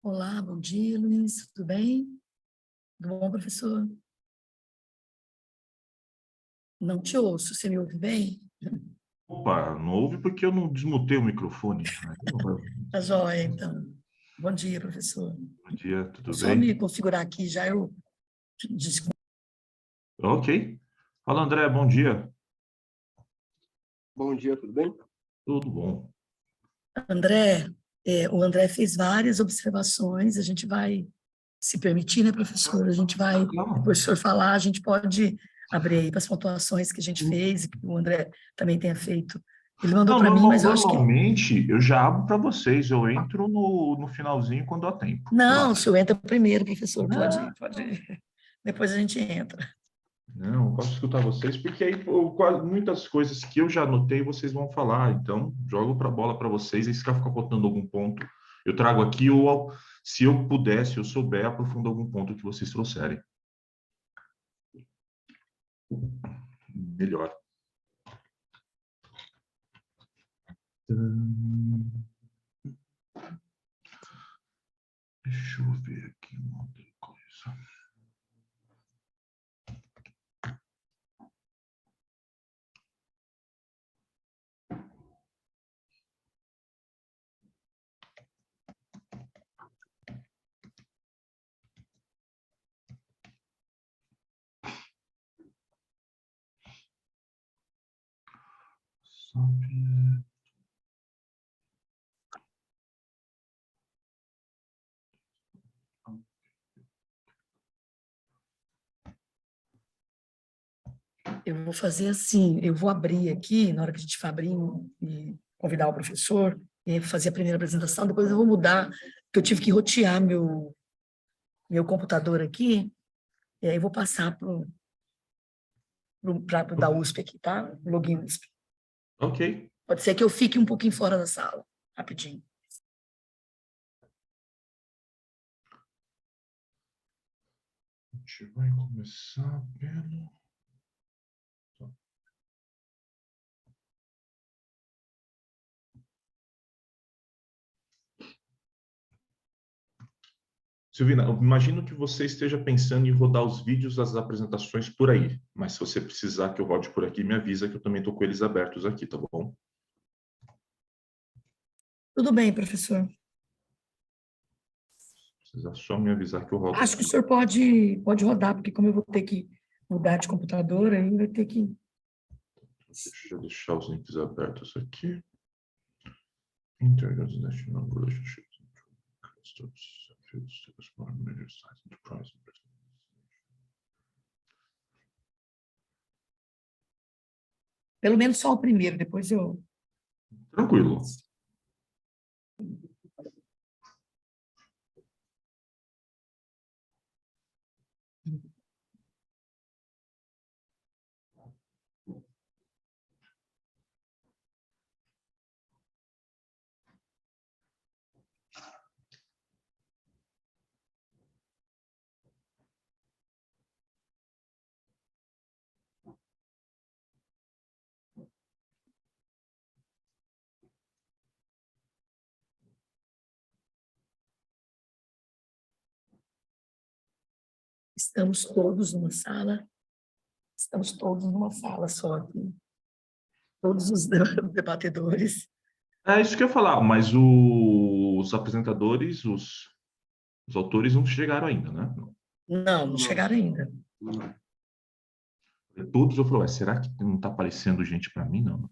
Olá, bom dia, Luiz. Tudo bem? Tudo bom, professor? Não te ouço. Você me ouve bem? Opa, não ouve porque eu não desmutei o microfone. Tá joia, então. Bom dia, professor. Bom dia, Vou tudo só me bem? configurar aqui, já eu... Ok. Fala, André, bom dia. Bom dia, tudo bem? Tudo bom. André, o André fez várias observações, a gente vai se permitir, né, professor? A gente vai, depois Calma. que o senhor falar, a gente pode abrir aí para as pontuações que a gente fez e que o André também tenha feito. Ele mandou Não, para mim, mas eu acho que... normalmente eu já abro para vocês, eu entro no finalzinho quando dá tempo. Não, o Relaxa. senhor entra primeiro, professor, pode ir, Não, pode ir. Depois a gente entra. não, eu posso escutar vocês, porque aí pô, muitas coisas que eu já anotei vocês vão falar. Então, jogo para a bola para vocês, e se ficar faltando algum ponto, eu trago aqui, ou se eu puder, se eu souber, aprofundo algum ponto que vocês trouxerem. Melhor. Deixa eu ver aqui uma outra coisa. Eu vou fazer assim, eu vou abrir aqui, na hora que a gente for abrir e convidar o professor, e aí fazer a primeira apresentação, depois eu vou mudar, porque eu tive que rotear meu computador aqui, e aí eu vou passar para o da USP aqui, tá? O login USP. Ok. Pode ser que eu fique um pouquinho fora da sala, rapidinho. A gente vai começar pelo. Silvina, eu imagino que você esteja pensando em rodar os vídeos das apresentações por aí, mas se você precisar que eu rode por aqui, me avisa que eu também estou com eles abertos aqui, tá bom? Tudo bem, professor. Precisa só me avisar que eu rodo Acho que aqui. o senhor pode rodar, porque como eu vou ter que mudar de computador, aí vai ter que... Deixa eu deixar os links abertos aqui. International Relationships. Customs, fields, small, medium size enterprise. Pelo menos só o primeiro, depois eu... Tranquilo. Estamos todos numa sala só aqui, todos os debatedores. É isso que eu ia falar, mas os apresentadores, os autores não chegaram ainda, né? Não chegaram ainda. Todos eu falei, ué, será que não está aparecendo gente para mim? Não.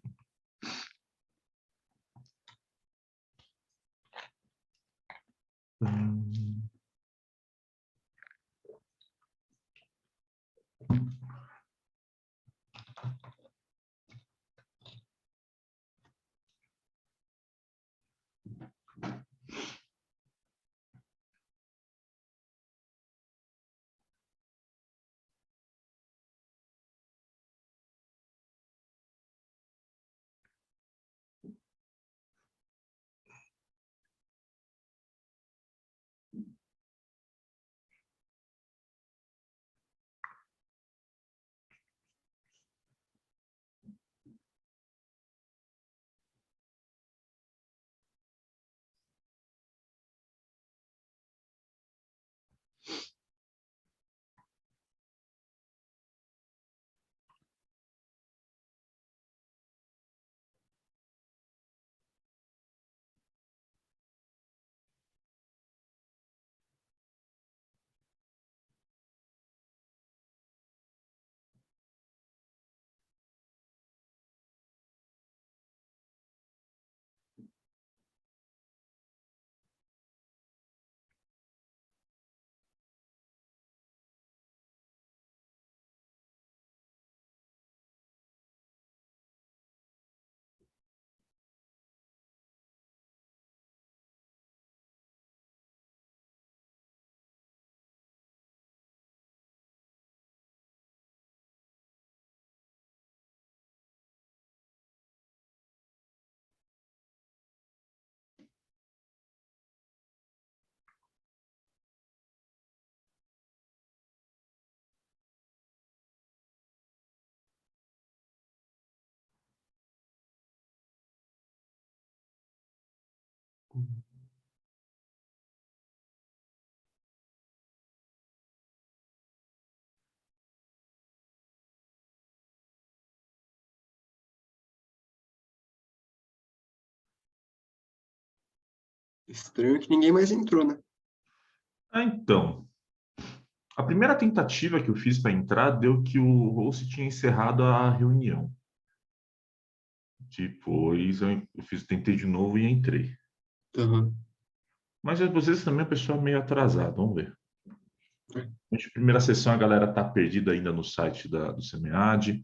Estranho que ninguém mais entrou, né? Então, a primeira tentativa que eu fiz para entrar deu que o host tinha encerrado a reunião. Depois tentei de novo e entrei. Uhum. Mas às vezes também a pessoa é meio atrasada, vamos ver. A primeira sessão a galera tá perdida ainda no site do SEMEAD.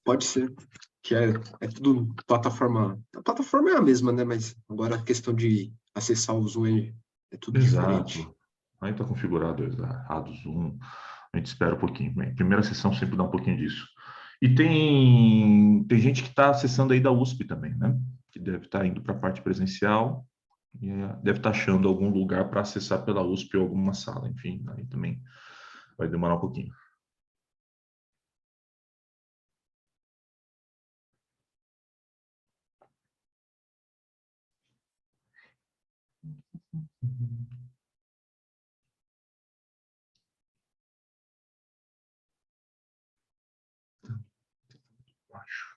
Pode ser. Que é tudo plataforma. A plataforma é a mesma, né? Mas agora a questão de acessar o Zoom é tudo diferente. Exato. Aí está configurado errado o Zoom. A gente espera um pouquinho. Bem, primeira sessão sempre dá um pouquinho disso. E tem gente que está acessando aí da USP também, né? Que deve estar indo para a parte presencial e deve estar achando algum lugar para acessar pela USP ou alguma sala. Enfim, aí também vai demorar um pouquinho. Acho.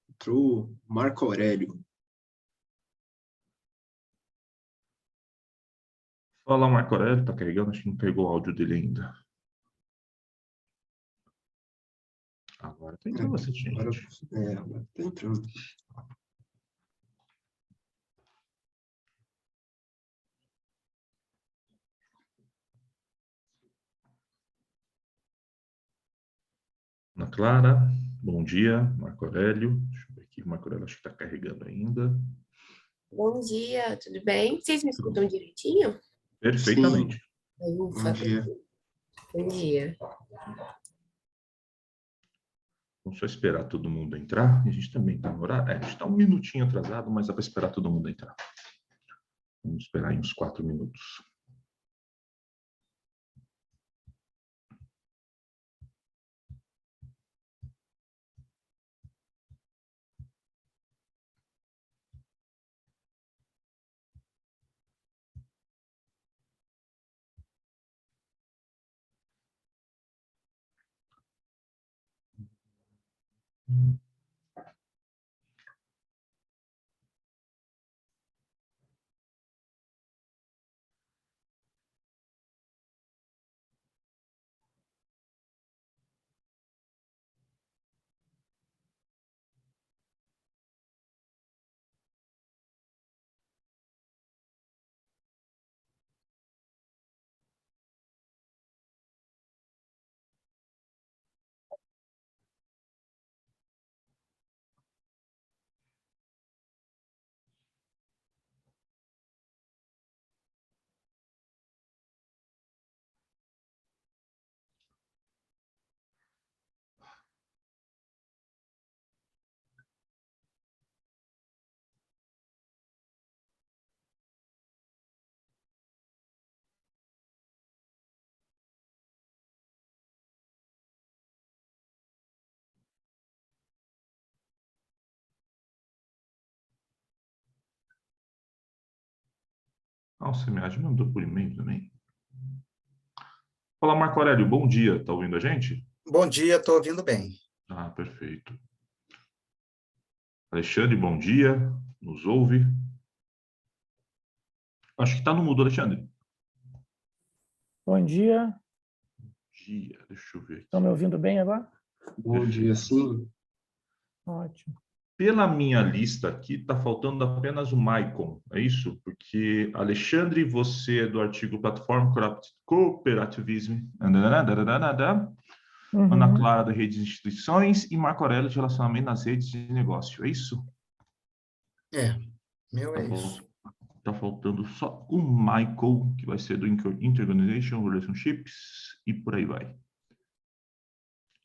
Entrou o Marco Aurélio. Fala, Marco Aurélio, tá carregando? Acho que não pegou o áudio dele ainda. Agora tá entrando bastante Agora, gente. agora tá entrando. Ana Clara, bom dia. Marco Aurélio, deixa eu ver aqui. O Marco Aurélio acho que está carregando ainda. Bom dia, tudo bem? Vocês me escutam direitinho? Sim, Perfeitamente. bom Ufa, dia. bom dia. Vamos só esperar todo mundo entrar. E a gente também está no horário. A gente está um minutinho atrasado, mas dá para esperar todo mundo entrar. Vamos esperar aí uns 4 minutos. Ah, o SEMEAD mandou por e-mail também. Fala, Marco Aurélio, bom dia. Tá ouvindo a gente? Bom dia, estou ouvindo bem. Ah, perfeito. Alexandre, bom dia. Nos ouve? Acho que está no mudo, Alexandre. Bom dia. Dia, deixa eu ver aqui. Estão me ouvindo bem agora? Bom dia, sim. Ótimo. Pela minha lista aqui, está faltando apenas o Maicon, é isso? Porque, Alexandre, você é do artigo Plataforma Cooperativismo, Ana Uhum. Clara, da Rede de Instituições, e Marco Aurélio, de Relacionamento nas Redes de Negócio, é isso? Meu é isso. Está faltando só o Michael, que vai ser do Interorganization Relationships, e por aí vai.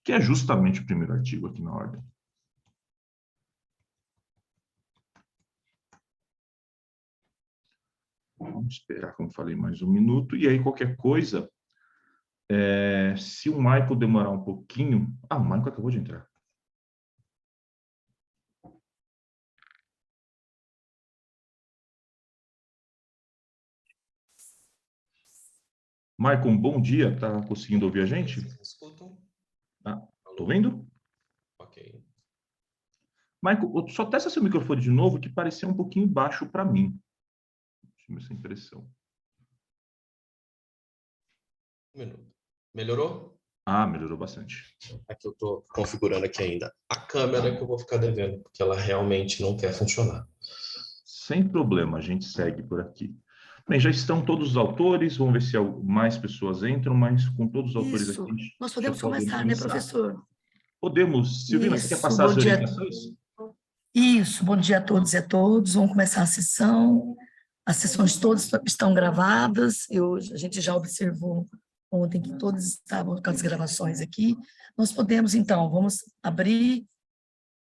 Que é justamente o primeiro artigo aqui na ordem. Vamos esperar, como falei, mais um minuto. E aí, qualquer coisa, se o Michael demorar um pouquinho... Ah, o Michael acabou de entrar. Michael, bom dia. Tá conseguindo ouvir a gente? Vocês me escutam? Tô vendo? Ok. Michael, só testa seu microfone de novo, que pareceu um pouquinho baixo para mim. Tive essa impressão. Um minuto. Melhorou? Melhorou bastante. Aqui eu estou configurando aqui ainda a câmera que eu vou ficar devendo, porque ela realmente não quer funcionar. Sem problema, a gente segue por aqui. Bem, já estão todos os autores, vamos ver se mais pessoas entram, mas com todos os autores Isso. aqui... Nós podemos já podemos começar, né, iniciar. professor? Podemos. Silvina, você quer Isso, passar as bom dia. orientações? Isso, bom dia a todos e a todos. Vamos começar a sessão. As sessões todas estão gravadas. A gente já observou ontem que todas estavam com as gravações aqui. Nós podemos, então, vamos abrir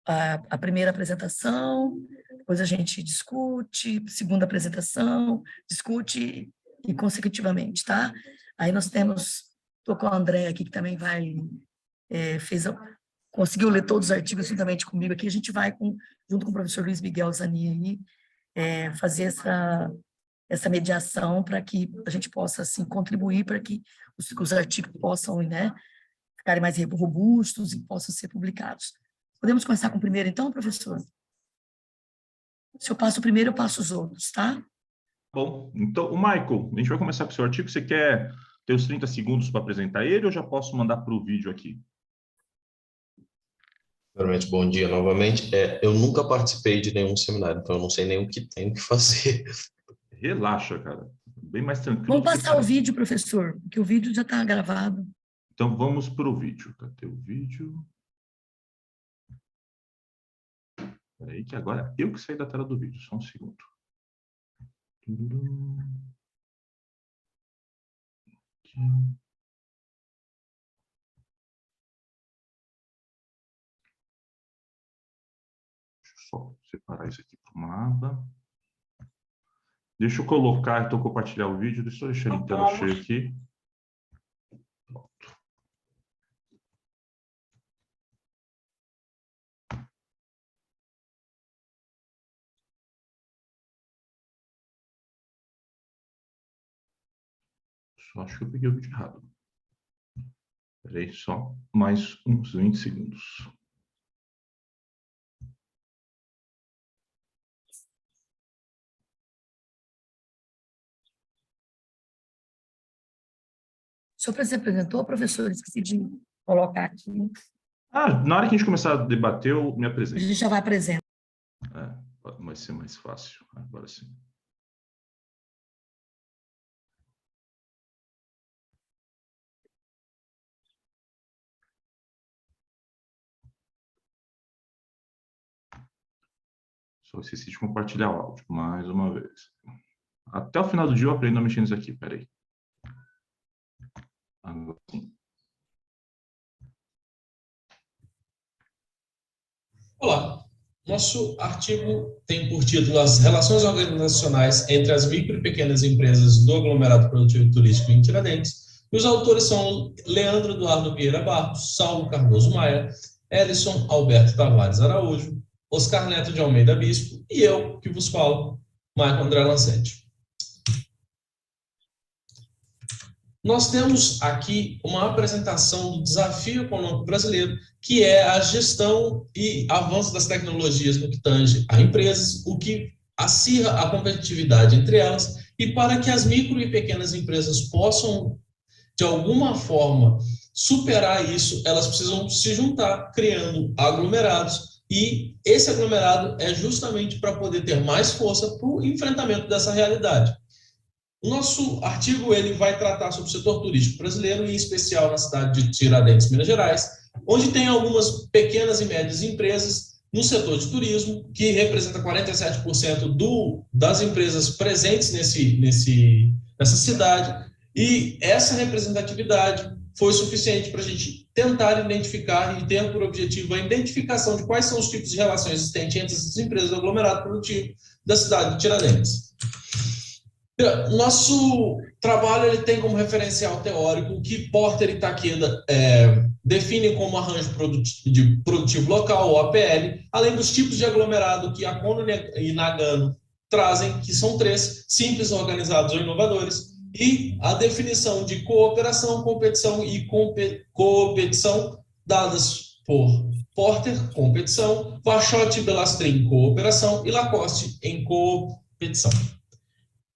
a primeira apresentação, depois a gente discute, segunda apresentação, discute e consecutivamente, tá? Aí nós estou com a André aqui, que também conseguiu ler todos os artigos juntamente comigo aqui, a gente vai, junto com o professor Luiz Miguel Zani, fazer essa mediação para que a gente possa, assim, contribuir para que os artigos possam, né, ficarem mais robustos e possam ser publicados. Podemos começar com o primeiro, então, professor? Se eu passo o primeiro, eu passo os outros, tá? Bom, então, o Michael, a gente vai começar com o seu artigo. Você quer ter os 30 segundos para apresentar ele ou já posso mandar para o vídeo aqui? Primeiramente, bom dia novamente. Eu nunca participei de nenhum seminário, então eu não sei nem o que tenho que fazer. Relaxa, cara. Bem mais tranquilo. Vamos passar o vídeo, professor, porque o vídeo já está gravado. Então, vamos para o vídeo. Cadê o vídeo? Espera aí, que agora eu que saí da tela do vídeo. Só um segundo. Aqui. Deixa eu só separar isso aqui para uma aba. Deixa eu colocar, então, compartilhar o vídeo. Deixa eu deixar em tela cheia aqui. Pronto. Só acho que eu peguei o vídeo errado. Espera aí, só mais uns 20 segundos. O senhor se apresentou, professor? Esqueci de colocar aqui. Na hora que a gente começar a debater, eu me A apresento. gente já vai apresentar. Vai ser mais fácil. Agora sim. Só esqueci de compartilhar o áudio, mais uma vez. Até o final do dia eu aprendo a mexer nisso aqui, peraí. Agora sim. Olá, nosso artigo tem por título as relações organizacionais entre as micro e pequenas empresas do aglomerado produtivo e turístico em Tiradentes. E os autores são Leandro Eduardo Vieira Barros, Saulo Cardoso Maia, Elison Alberto Tavares Araújo, Oscar Neto de Almeida Bispo e eu, que vos falo, Michael André Lancete. Nós temos aqui uma apresentação do desafio econômico brasileiro, que é a gestão e avanço das tecnologias no que tange a empresas, o que acirra a competitividade entre elas, e para que as micro e pequenas empresas possam, de alguma forma, superar isso, elas precisam se juntar, criando aglomerados, e esse aglomerado é justamente para poder ter mais força para o enfrentamento dessa realidade. O nosso artigo ele vai tratar sobre o setor turístico brasileiro, em especial na cidade de Tiradentes, Minas Gerais, onde tem algumas pequenas e médias empresas no setor de turismo, que representa 47% das empresas presentes nessa cidade, e essa representatividade foi suficiente para a gente tentar identificar e ter por objetivo a identificação de quais são os tipos de relações existentes entre essas empresas do aglomerado produtivo da cidade de Tiradentes. Nosso trabalho ele tem como referencial teórico o que Porter e Takeda definem como arranjo produtivo local, ou APL, além dos tipos de aglomerado que Akono e Nagano trazem, que são 3, simples, organizados ou inovadores, e a definição de cooperação, competição e competição dadas por Porter, competição, Vachotte e Belastrin, cooperação, e Lacoste em competição.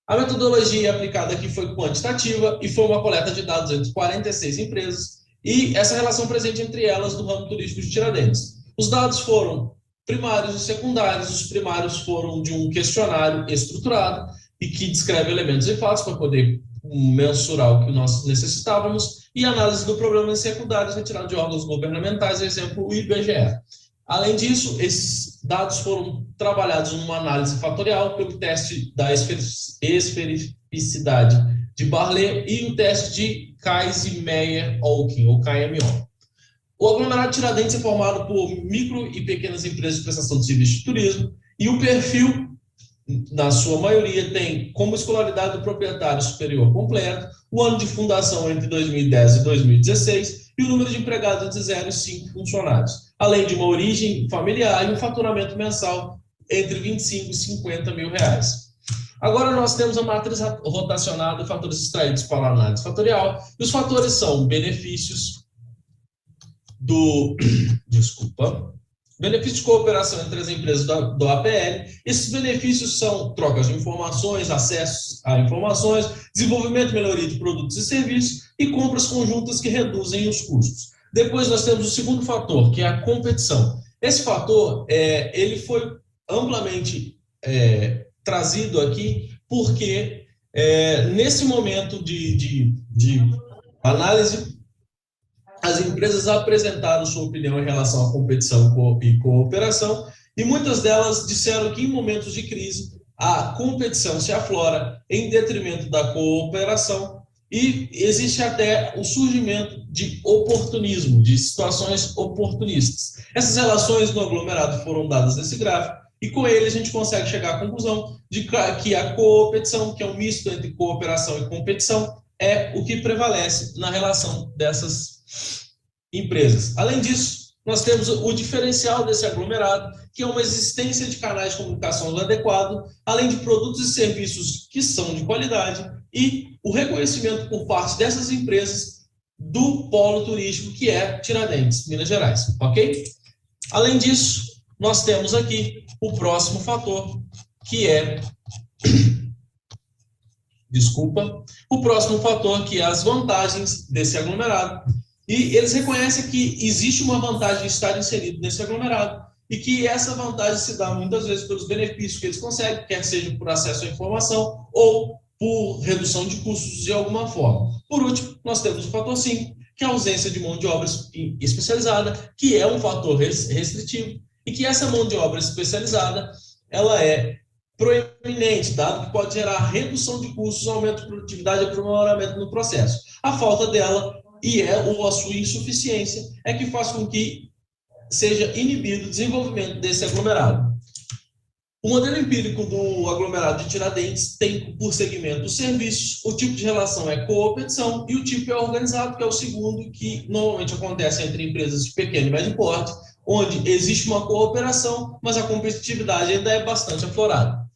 A metodologia aplicada aqui foi quantitativa e foi uma coleta de dados entre 46 empresas e essa relação presente entre elas do ramo turístico de Tiradentes. Os dados foram primários e secundários. Os primários foram de um questionário estruturado e que descreve elementos e fatos para poder mensurar o que nós necessitávamos, e análise do problema em secundários retirado de órgãos governamentais, exemplo, o IBGE. Além disso, esses dados foram trabalhados numa análise fatorial pelo teste da esfericidade de Barlet e o teste de Kaiser-Meyer-Olkin, ou KMO. O aglomerado de Tiradentes é formado por micro e pequenas empresas de prestação de serviços de turismo, e o perfil, na sua maioria, tem como escolaridade do proprietário superior completo, o ano de fundação entre 2010 e 2016 e o número de empregados entre 0 e 5 funcionários, além de uma origem familiar e um faturamento mensal entre 25 e 50 mil reais. Agora nós temos a matriz rotacionada de fatores extraídos para a análise fatorial, e os fatores são benefícios benefícios de cooperação entre as empresas do APL. Esses benefícios são trocas de informações, acessos a informações, desenvolvimento e melhoria de produtos e serviços e compras conjuntas que reduzem os custos. Depois nós temos o segundo fator, que é a competição. Esse fator ele foi amplamente trazido aqui porque nesse momento de análise, as empresas apresentaram sua opinião em relação à competição e cooperação, e muitas delas disseram que em momentos de crise a competição se aflora em detrimento da cooperação e existe até o surgimento de oportunismo, de situações oportunistas. Essas relações no aglomerado foram dadas nesse gráfico e com ele a gente consegue chegar à conclusão de que a competição, que é um misto entre cooperação e competição, é o que prevalece na relação dessas empresas. Além disso, nós temos o diferencial desse aglomerado, que é uma existência de canais de comunicação adequados, além de produtos e serviços que são de qualidade e o reconhecimento por parte dessas empresas do polo turístico que é Tiradentes, Minas Gerais, ok? Além disso, nós temos aqui o próximo fator, que é o próximo fator, que é as vantagens desse aglomerado. E eles reconhecem que existe uma vantagem de estar inserido nesse aglomerado e que essa vantagem se dá muitas vezes pelos benefícios que eles conseguem, quer seja por acesso à informação ou por redução de custos de alguma forma. Por último, nós temos o fator 5, que é a ausência de mão de obra especializada, que é um fator restritivo, e que essa mão de obra especializada ela é proeminente, dado que pode gerar redução de custos, aumento de produtividade e aprimoramento no processo. A falta dela ou a sua insuficiência é que faz com que seja inibido o desenvolvimento desse aglomerado. O modelo empírico do aglomerado de Tiradentes tem por segmento os serviços, o tipo de relação é competição e o tipo é organizado, que é o segundo, que normalmente acontece entre empresas de pequeno e médio porte, onde existe uma cooperação, mas a competitividade ainda é bastante aflorada.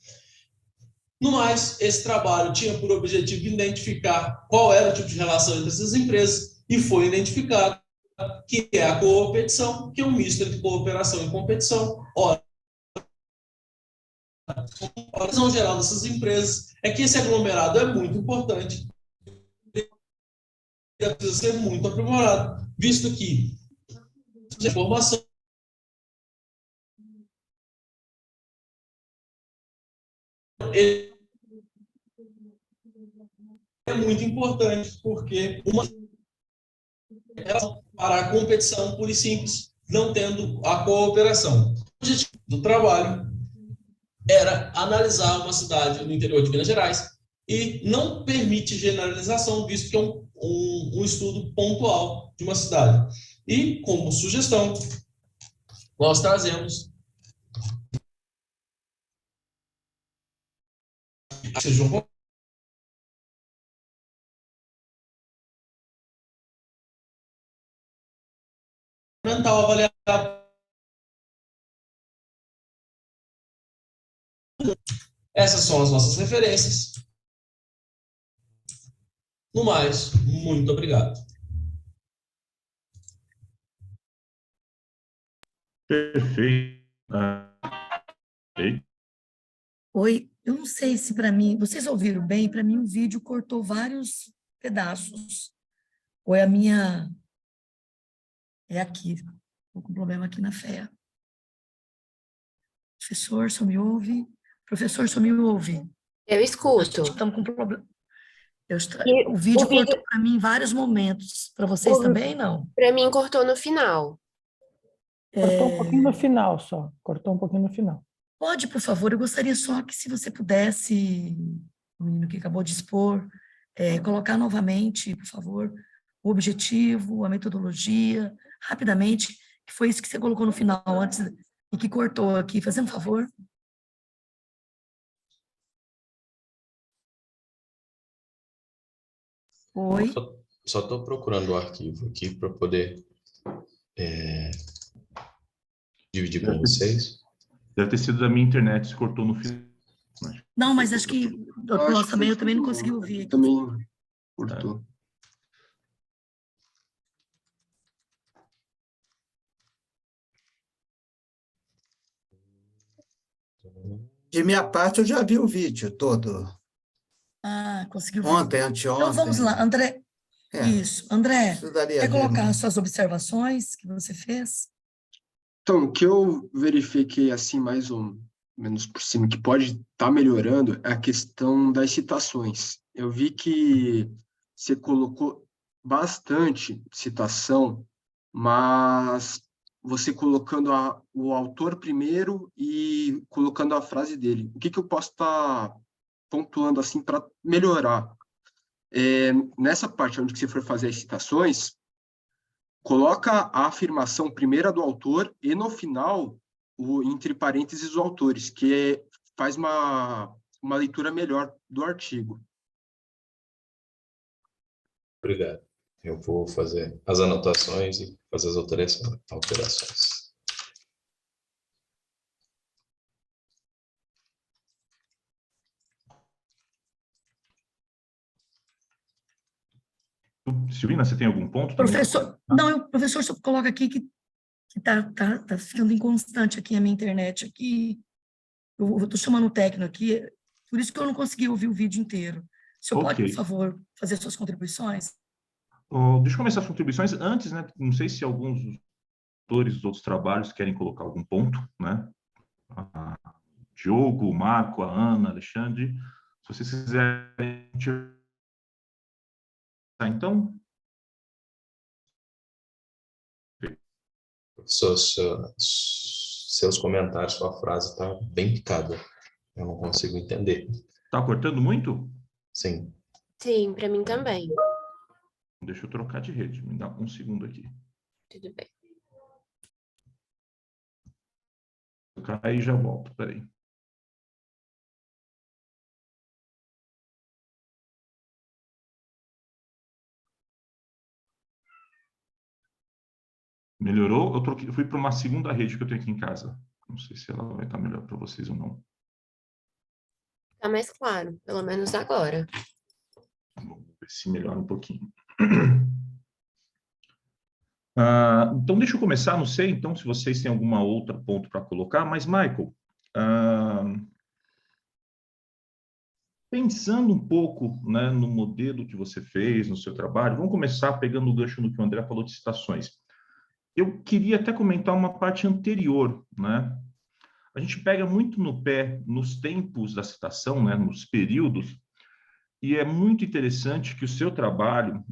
No mais, esse trabalho tinha por objetivo identificar qual era o tipo de relação entre essas empresas e foi identificado que é a competição, que é um misto entre cooperação e competição. Ora, a visão geral dessas empresas é que esse aglomerado é muito importante, ele precisa ser muito aprimorado, visto que a informação é muito importante, porque uma para a competição pura e simples, não tendo a cooperação. O objetivo do trabalho era analisar uma cidade no interior de Minas Gerais e não permite generalização, visto que é um estudo pontual de uma cidade. E, como sugestão, nós trazemos avaliar. Essas são as nossas referências. No mais, muito obrigado. Perfeito. Oi, eu não sei se para mim, vocês ouviram bem? Para mim o vídeo cortou vários pedaços. Ou é a minha... É aqui. Estou com problema aqui na fé. Professor, só me ouve? Professor, só me ouve? Eu escuto. Estamos com problema. E O vídeo o vídeo- cortou para mim em vários momentos. Para vocês também, não? Para mim, cortou no final. Cortou um pouquinho no final só. Cortou um pouquinho no final. Pode, por favor, eu gostaria só que, se você pudesse, o menino que acabou de expor, colocar novamente, por favor, o objetivo, a metodologia, rapidamente, que foi isso que você colocou no final antes e que cortou aqui, fazendo um favor. Oi. Só estou procurando o arquivo aqui para poder dividir com vocês. Deve ter sido da minha internet, se cortou no final. Não, mas acho que nós também, eu também não consegui ouvir. Também cortou. De minha parte, eu já vi o vídeo todo. Ah, conseguiu ver. Ontem, anteontem. Então vamos lá, André. Isso, André, Precisaria quer ver, colocar né? as suas observações que você fez? Então, o que eu verifiquei, assim, mais ou menos por cima, que pode estar melhorando, é a questão das citações. Eu vi que você colocou bastante citação, mas você colocando o autor primeiro e colocando a frase dele. O que eu posso estar pontuando, assim, para melhorar? Nessa parte onde você for fazer as citações, coloca a afirmação primeira do autor e, no final, entre parênteses, os autores, que faz uma leitura melhor do artigo. Obrigado. Eu vou fazer as anotações e fazer as alterações. Silvina, você tem algum ponto? Professor, não, o professor só coloca aqui que tá ficando inconstante aqui a minha internet aqui. Eu estou chamando o técnico aqui, por isso que eu não consegui ouvir o vídeo inteiro. O senhor pode, por favor, fazer suas contribuições? Deixa eu começar as contribuições. Antes, né, não sei se alguns autores dos outros trabalhos querem colocar algum ponto, né? Diogo, o Marco, a Ana, Alexandre. Se vocês quiserem... Tá, então... Professor, seus comentários, sua frase está bem picada. Eu não consigo entender. Tá cortando muito? Sim. Sim, para mim também. Deixa eu trocar de rede. Me dá um segundo aqui. Tudo bem. Aí já volto, peraí. Melhorou? Eu fui para uma segunda rede que eu tenho aqui em casa. Não sei se ela vai estar melhor para vocês ou não. Tá mais claro, pelo menos agora. Vamos ver se melhora um pouquinho. Então, deixa eu começar. Não sei, então, se vocês têm alguma outra ponto para colocar, mas, Michael, pensando um pouco, né, no modelo que você fez, no seu trabalho, vamos começar pegando o gancho no que o André falou de citações. Eu queria até comentar uma parte anterior, né? A gente pega muito no pé nos tempos da citação, né, nos períodos, e é muito interessante que o seu trabalho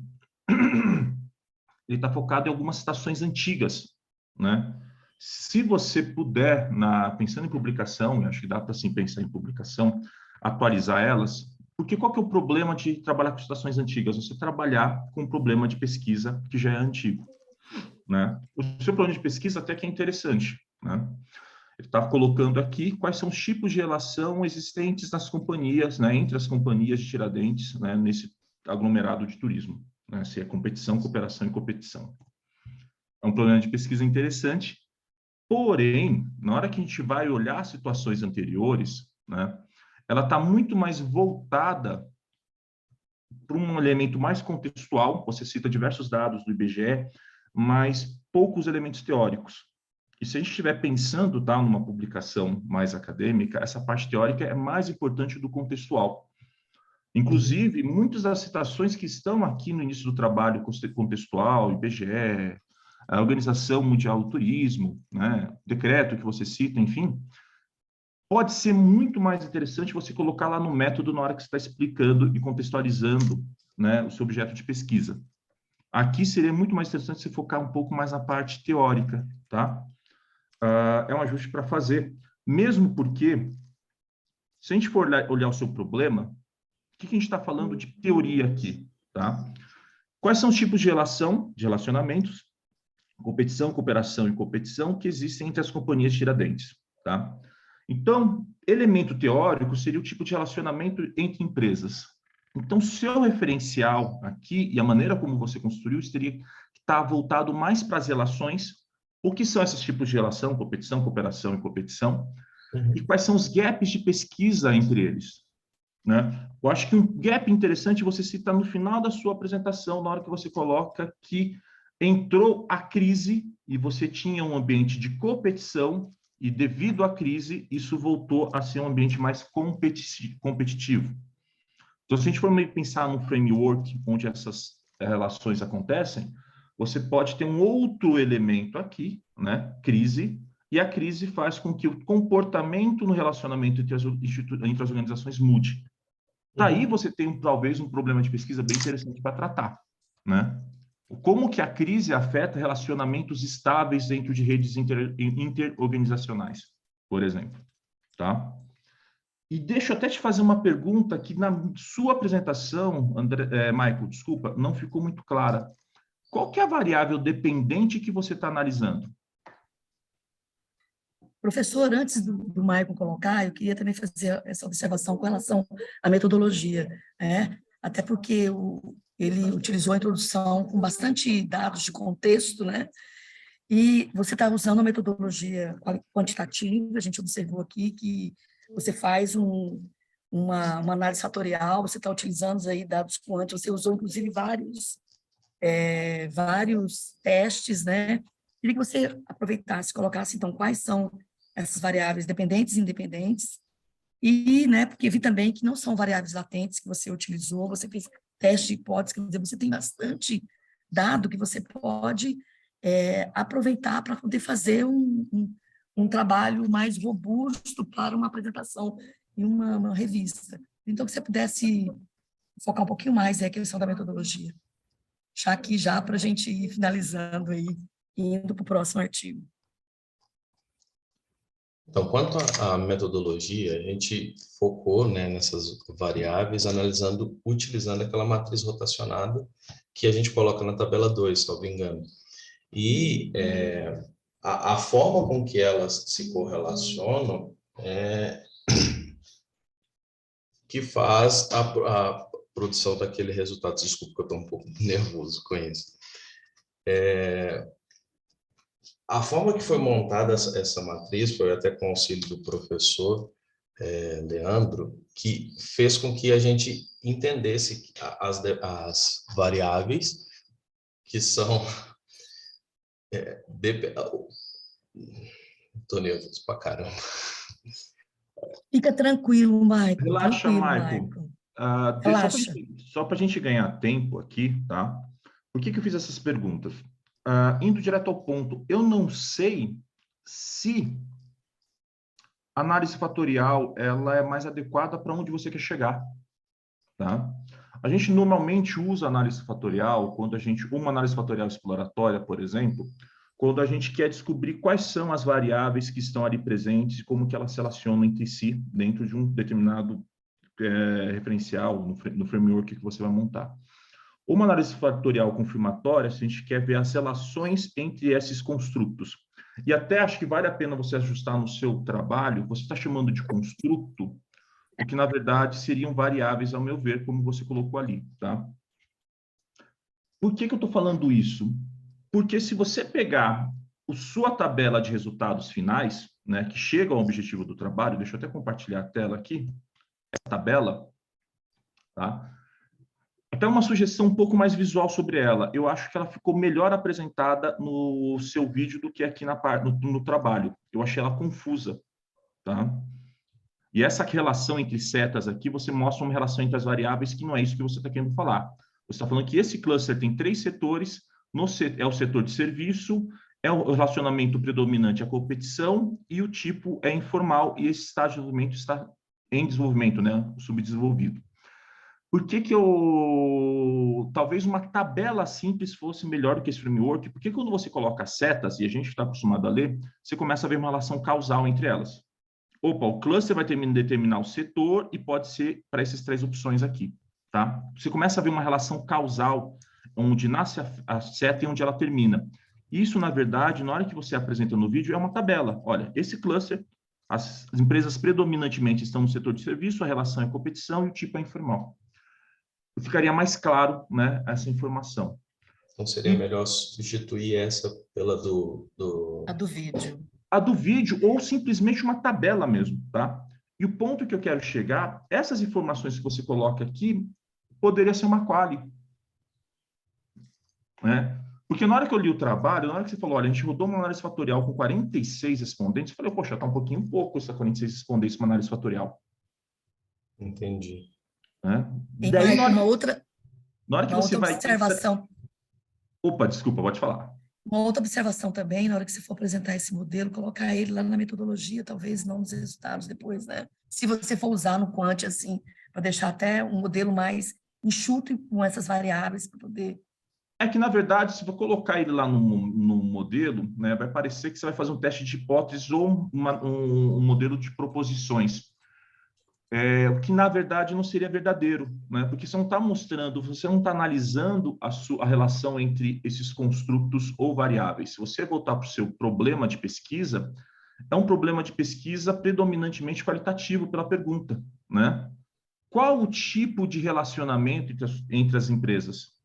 ele está focado em algumas citações antigas, né? Se você puder, pensando em publicação, eu acho que dá para sim pensar em publicação, atualizar elas, porque qual que é o problema de trabalhar com citações antigas? Você trabalhar com um problema de pesquisa que já é antigo, né? O seu problema de pesquisa até que é interessante, né? Ele está colocando aqui quais são os tipos de relação existentes nas companhias, né, entre as companhias de Tiradentes, né, nesse aglomerado de turismo, né, se é competição, cooperação e competição. É um problema de pesquisa interessante, porém, na hora que a gente vai olhar situações anteriores, né, ela está muito mais voltada para um elemento mais contextual. Você cita diversos dados do IBGE, mas poucos elementos teóricos. E se a gente estiver pensando, tá, numa publicação mais acadêmica, essa parte teórica é mais importante do contextual. Inclusive, muitas das citações que estão aqui no início do trabalho contextual, IBGE, a Organização Mundial do Turismo, né, decreto que você cita, enfim, pode ser muito mais interessante você colocar lá no método na hora que você está explicando e contextualizando, né, o seu objeto de pesquisa. Aqui seria muito mais interessante você focar um pouco mais na parte teórica, tá? É um ajuste para fazer, mesmo porque, se a gente for olhar o seu problema, o que a gente está falando de teoria aqui, tá? Quais são os tipos de relacionamentos, competição, cooperação e competição que existem entre as companhias de Tiradentes, tá? Então, elemento teórico seria o tipo de relacionamento entre empresas. Então, seu referencial aqui e a maneira como você construiu teria que estar voltado mais para as relações. O que são esses tipos de relação, competição, cooperação e competição? E quais são os gaps de pesquisa entre eles? Né? Eu acho que um gap interessante você cita no final da sua apresentação, na hora que você coloca que entrou a crise e você tinha um ambiente de competição e, devido à crise, isso voltou a ser um ambiente mais competitivo. Então, se a gente for pensar num framework onde essas relações acontecem, você pode ter um outro elemento aqui, né? Crise, e a crise faz com que o comportamento no relacionamento entre as organizações mude. Daí você tem, talvez, um problema de pesquisa bem interessante para tratar, né? Como que a crise afeta relacionamentos estáveis dentro de redes interorganizacionais, por exemplo, tá? E deixa eu até te fazer uma pergunta que na sua apresentação, Michael, desculpa, não ficou muito clara. Qual que é a variável dependente que você está analisando? Professor, antes do Maicon colocar, eu queria também fazer essa observação com relação à metodologia, né? Até porque ele utilizou a introdução com bastante dados de contexto, né? E você está usando a metodologia quantitativa, a gente observou aqui que você faz uma análise fatorial, você está utilizando aí dados quant, você usou inclusive vários testes, né? Queria que você aproveitasse, colocasse, então, quais são essas variáveis dependentes e independentes, e, né, porque vi também que não são variáveis latentes que você utilizou, você fez teste de hipótese, quer dizer, você tem bastante dado que você pode aproveitar para poder fazer um trabalho mais robusto para uma apresentação em uma revista. Então, que você pudesse focar um pouquinho mais a questão da metodologia. Já para a gente ir finalizando aí, indo para o próximo artigo. Então, quanto à metodologia, a gente focou, né, nessas variáveis, utilizando aquela matriz rotacionada que a gente coloca na tabela 2, salvo engano. E a forma com que elas se correlacionam que faz a produção daquele resultado. Desculpa que eu estou um pouco nervoso com isso. A forma que foi montada essa matriz foi até com o auxílio do professor Leandro, que fez com que a gente entendesse as variáveis que são... Estou nervoso pra caramba. Fica tranquilo, Maicon. Relaxa, Tranquilo, Michael. Relaxa. Só para a gente ganhar tempo aqui, tá? Por que eu fiz essas perguntas? Indo direto ao ponto, eu não sei se a análise fatorial ela é mais adequada para onde você quer chegar, tá? A gente normalmente usa análise fatorial uma análise fatorial exploratória, por exemplo, quando a gente quer descobrir quais são as variáveis que estão ali presentes e como que elas se relacionam entre si dentro de um determinado referencial, no framework que você vai montar. Uma análise fatorial confirmatória, se a gente quer ver as relações entre esses construtos. E até acho que vale a pena você ajustar no seu trabalho, você está chamando de construto, o que na verdade seriam variáveis, ao meu ver, como você colocou ali, tá? Por que eu estou falando isso? Porque se você pegar a sua tabela de resultados finais, né, que chega ao objetivo do trabalho, deixa eu até compartilhar a tela aqui, essa tabela, tá? Até uma sugestão um pouco mais visual sobre ela. Eu acho que ela ficou melhor apresentada no seu vídeo do que aqui no trabalho. Eu achei ela confusa, tá? E essa relação entre setas aqui, você mostra uma relação entre as variáveis que não é isso que você está querendo falar. Você está falando que esse cluster tem 3 setores, é o setor de serviço, é o relacionamento predominante à competição e o tipo é informal e esse estágio de desenvolvimento está em desenvolvimento, né? O subdesenvolvido. Por que talvez uma tabela simples fosse melhor do que esse framework? Porque quando você coloca setas, e a gente está acostumado a ler, você começa a ver uma relação causal entre elas. Opa, o cluster vai determinar o setor e pode ser para essas 3 opções aqui, tá? Você começa a ver uma relação causal, onde nasce a seta e onde ela termina. Isso, na verdade, na hora que você apresenta no vídeo, é uma tabela. Olha, esse cluster, as empresas predominantemente estão no setor de serviço, a relação é competição e o tipo é informal. Ficaria mais claro, né, essa informação. Então, seria melhor substituir essa pela A do vídeo. A do vídeo ou simplesmente uma tabela mesmo, tá? E o ponto que eu quero chegar, essas informações que você coloca aqui, poderia ser uma quali, né? Porque na hora que eu li o trabalho, na hora que você falou, olha, a gente rodou uma análise fatorial com 46 respondentes, eu falei, poxa, tá um pouquinho pouco essa 46 respondentes uma análise fatorial. Entendi. Né? E Daí, Maico, uma outra observação. Opa, desculpa, pode falar. Uma outra observação também, na hora que você for apresentar esse modelo, colocar ele lá na metodologia, talvez não nos resultados depois, né? Se você for usar no Quant, assim, para deixar até um modelo mais enxuto com essas variáveis para poder... É que, na verdade, se for colocar ele lá no modelo, né, vai parecer que você vai fazer um teste de hipóteses ou um modelo de proposições. O que, na verdade, não seria verdadeiro, né? Porque você não está mostrando, você não está analisando a relação entre esses construtos ou variáveis. Se você voltar para o seu problema de pesquisa, é um problema de pesquisa predominantemente qualitativo pela pergunta, né? Qual o tipo de relacionamento entre as empresas?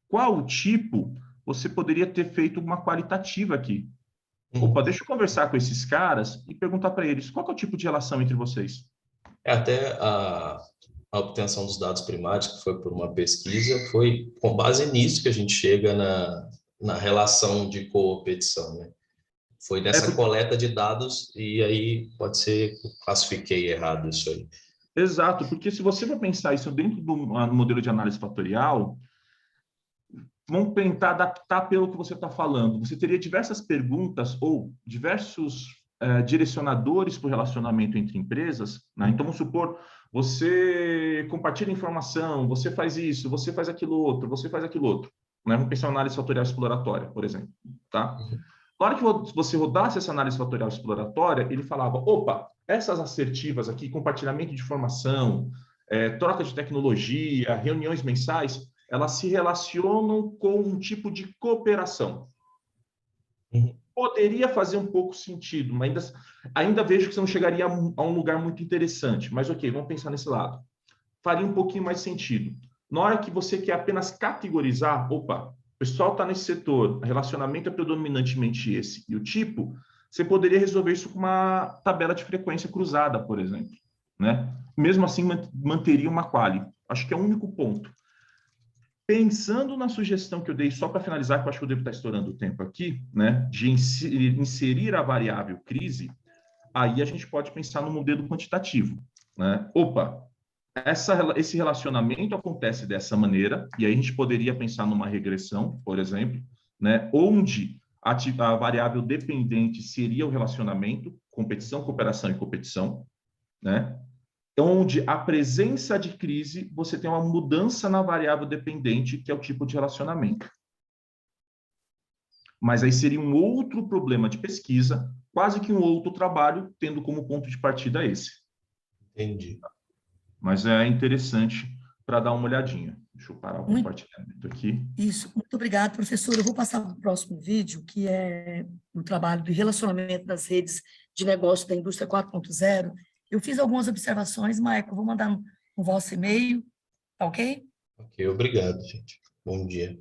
Qual o tipo? Você poderia ter feito uma qualitativa aqui. Opa, deixa eu conversar com esses caras e perguntar para eles, qual que é o tipo de relação entre vocês? Até a obtenção dos dados primários, que foi por uma pesquisa, foi com base nisso que a gente chega na relação de competição, né? Foi nessa coleta de dados e aí pode ser que eu classifiquei errado isso aí. Exato, porque se você for pensar isso dentro do modelo de análise fatorial, vamos tentar adaptar pelo que você está falando. Você teria diversas perguntas ou diversos direcionadores para o relacionamento entre empresas, né? Então, vamos supor, você compartilha informação, você faz isso, você faz aquilo outro, você faz aquilo outro. Né? Vamos pensar em análise fatorial exploratória, por exemplo. Tá? Na hora que você rodasse essa análise fatorial exploratória, ele falava, opa, essas assertivas aqui, compartilhamento de informação, troca de tecnologia, reuniões mensais, elas se relacionam com um tipo de cooperação. Poderia fazer um pouco sentido, mas ainda vejo que você não chegaria a um lugar muito interessante. Mas ok, vamos pensar nesse lado. Faria um pouquinho mais sentido. Na hora que você quer apenas categorizar, opa, o pessoal está nesse setor, o relacionamento é predominantemente esse, e o tipo, você poderia resolver isso com uma tabela de frequência cruzada, por exemplo. Né? Mesmo assim, manteria uma quali. Acho que é o único ponto. Pensando na sugestão que eu dei, só para finalizar, que eu acho que eu devo estar estourando o tempo aqui, né, de inserir a variável crise, aí a gente pode pensar no modelo quantitativo. Né? Opa, esse relacionamento acontece dessa maneira, e aí a gente poderia pensar numa regressão, por exemplo, né, onde a variável dependente seria o relacionamento, competição, cooperação e competição, né? Onde a presença de crise, você tem uma mudança na variável dependente, que é o tipo de relacionamento. Mas aí seria um outro problema de pesquisa, quase que um outro trabalho, tendo como ponto de partida esse. Entendi. Mas é interessante para dar uma olhadinha. Deixa eu parar o compartilhamento aqui. Isso, muito obrigada, professor. Eu vou passar para o próximo vídeo, que é o trabalho de relacionamento das redes de negócio da indústria 4.0. Eu fiz algumas observações, Maico, vou mandar no vosso e-mail, tá ok? Ok, obrigado, gente. Bom dia.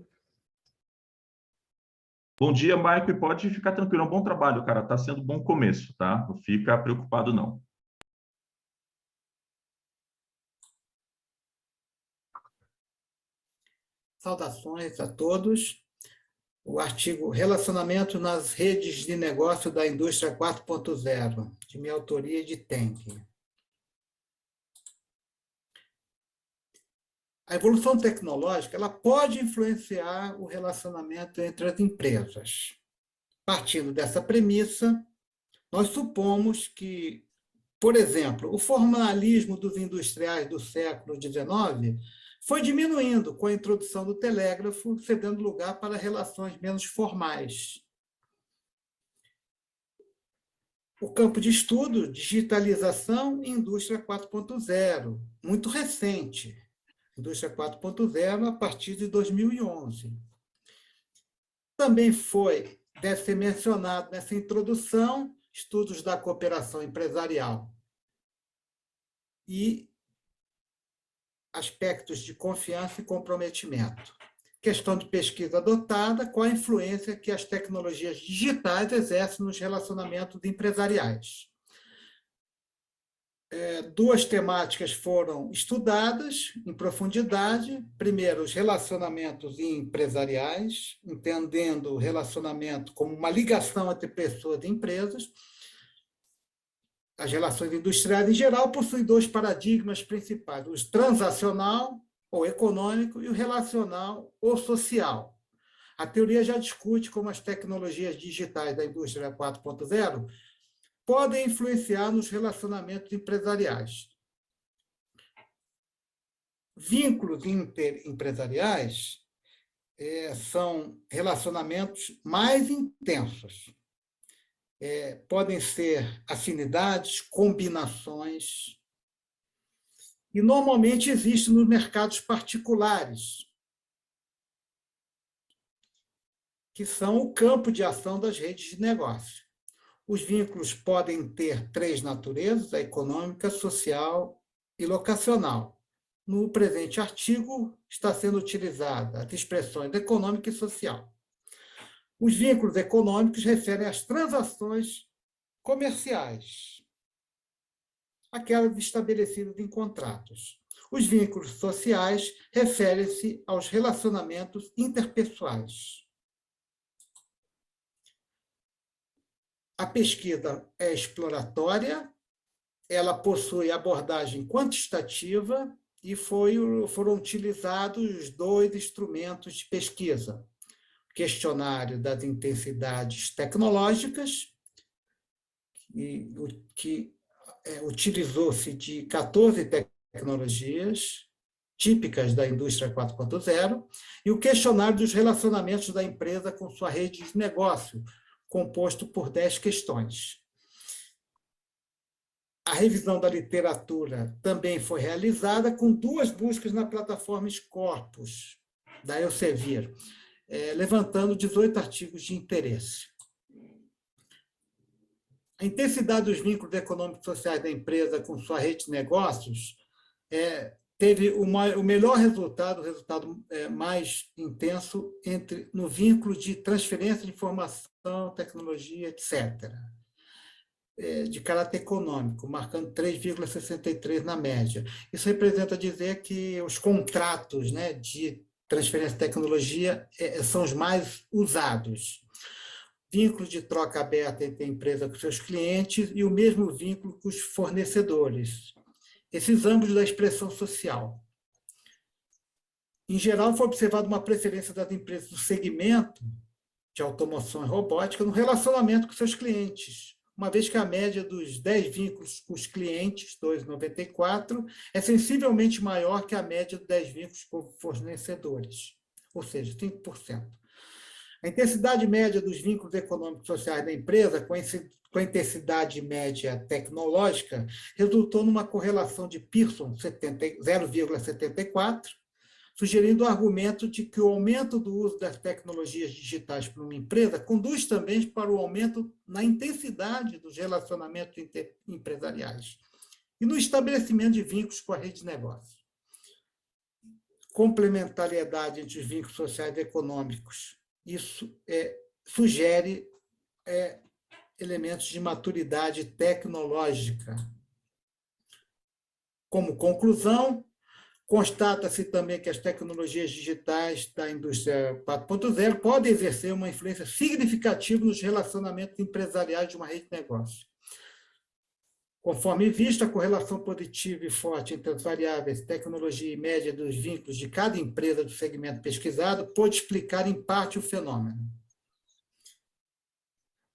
Bom dia, Maico, e pode ficar tranquilo, é um bom trabalho, cara, está sendo um bom começo, tá? Não fica preocupado, não. Saudações a todos. O artigo Relacionamento nas redes de negócio da indústria 4.0, de minha autoria e de Tenk. A evolução tecnológica ela pode influenciar o relacionamento entre as empresas. Partindo dessa premissa, nós supomos que, por exemplo, o formalismo dos industriais do século XIX foi diminuindo com a introdução do telégrafo, cedendo lugar para relações menos formais. O campo de estudo, digitalização e indústria 4.0, muito recente. Indústria 4.0 a partir de 2011. Também deve ser mencionado nessa introdução, estudos da cooperação empresarial e aspectos de confiança e comprometimento. Questão de pesquisa adotada, qual a influência que as tecnologias digitais exercem nos relacionamentos empresariais. Duas temáticas foram estudadas em profundidade. Primeiro, os relacionamentos empresariais, entendendo o relacionamento como uma ligação entre pessoas e empresas. As relações industriais, em geral, possuem dois paradigmas principais, o transacional, ou econômico, e o relacional, ou social. A teoria já discute como as tecnologias digitais da indústria 4.0 podem influenciar nos relacionamentos empresariais. Vínculos interempresariais são relacionamentos mais intensos. Podem ser afinidades, combinações, e normalmente existem nos mercados particulares, que são o campo de ação das redes de negócio. Os vínculos podem ter três naturezas: a econômica, social e locacional. No presente artigo, está sendo utilizada as expressões econômica e social. Os vínculos econômicos referem às transações comerciais, aquelas estabelecidas em contratos. Os vínculos sociais referem-se aos relacionamentos interpessoais. A pesquisa é exploratória, ela possui abordagem quantitativa e foram utilizados dois instrumentos de pesquisa: o questionário das intensidades tecnológicas, que utilizou-se de 14 tecnologias típicas da indústria 4.0, e o questionário dos relacionamentos da empresa com sua rede de negócio, composto por 10 questões. A revisão da literatura também foi realizada com 2 buscas na plataforma Scopus, da Elsevier, levantando 18 artigos de interesse. A intensidade dos vínculos econômicos e sociais da empresa com sua rede de negócios teve o melhor resultado, o resultado mais intenso no vínculo de transferência de informação, tecnologia, etc., de caráter econômico, marcando 3,63 na média. Isso representa dizer que os contratos, né, de transferência de tecnologia são os mais usados. Vínculo de troca aberta entre a empresa com seus clientes e o mesmo vínculo com os fornecedores. Esses ambos da expressão social. Em geral, foi observada uma preferência das empresas do segmento de automação e robótica no relacionamento com seus clientes, uma vez que a média dos 10 vínculos com os clientes, 2,94, é sensivelmente maior que a média dos 10 vínculos com fornecedores, ou seja, 5%. A intensidade média dos vínculos econômicos e sociais da empresa com a intensidade média tecnológica resultou numa correlação de Pearson 0,74, sugerindo o argumento de que o aumento do uso das tecnologias digitais por uma empresa conduz também para o aumento na intensidade dos relacionamentos empresariais e no estabelecimento de vínculos com a rede de negócio. Complementariedade entre os vínculos sociais e econômicos. Isso sugere elementos de maturidade tecnológica. Como conclusão, constata-se também que as tecnologias digitais da indústria 4.0 podem exercer uma influência significativa nos relacionamentos empresariais de uma rede de negócio. Conforme visto, a correlação positiva e forte entre as variáveis tecnologia e média dos vínculos de cada empresa do segmento pesquisado pode explicar, em parte, o fenômeno.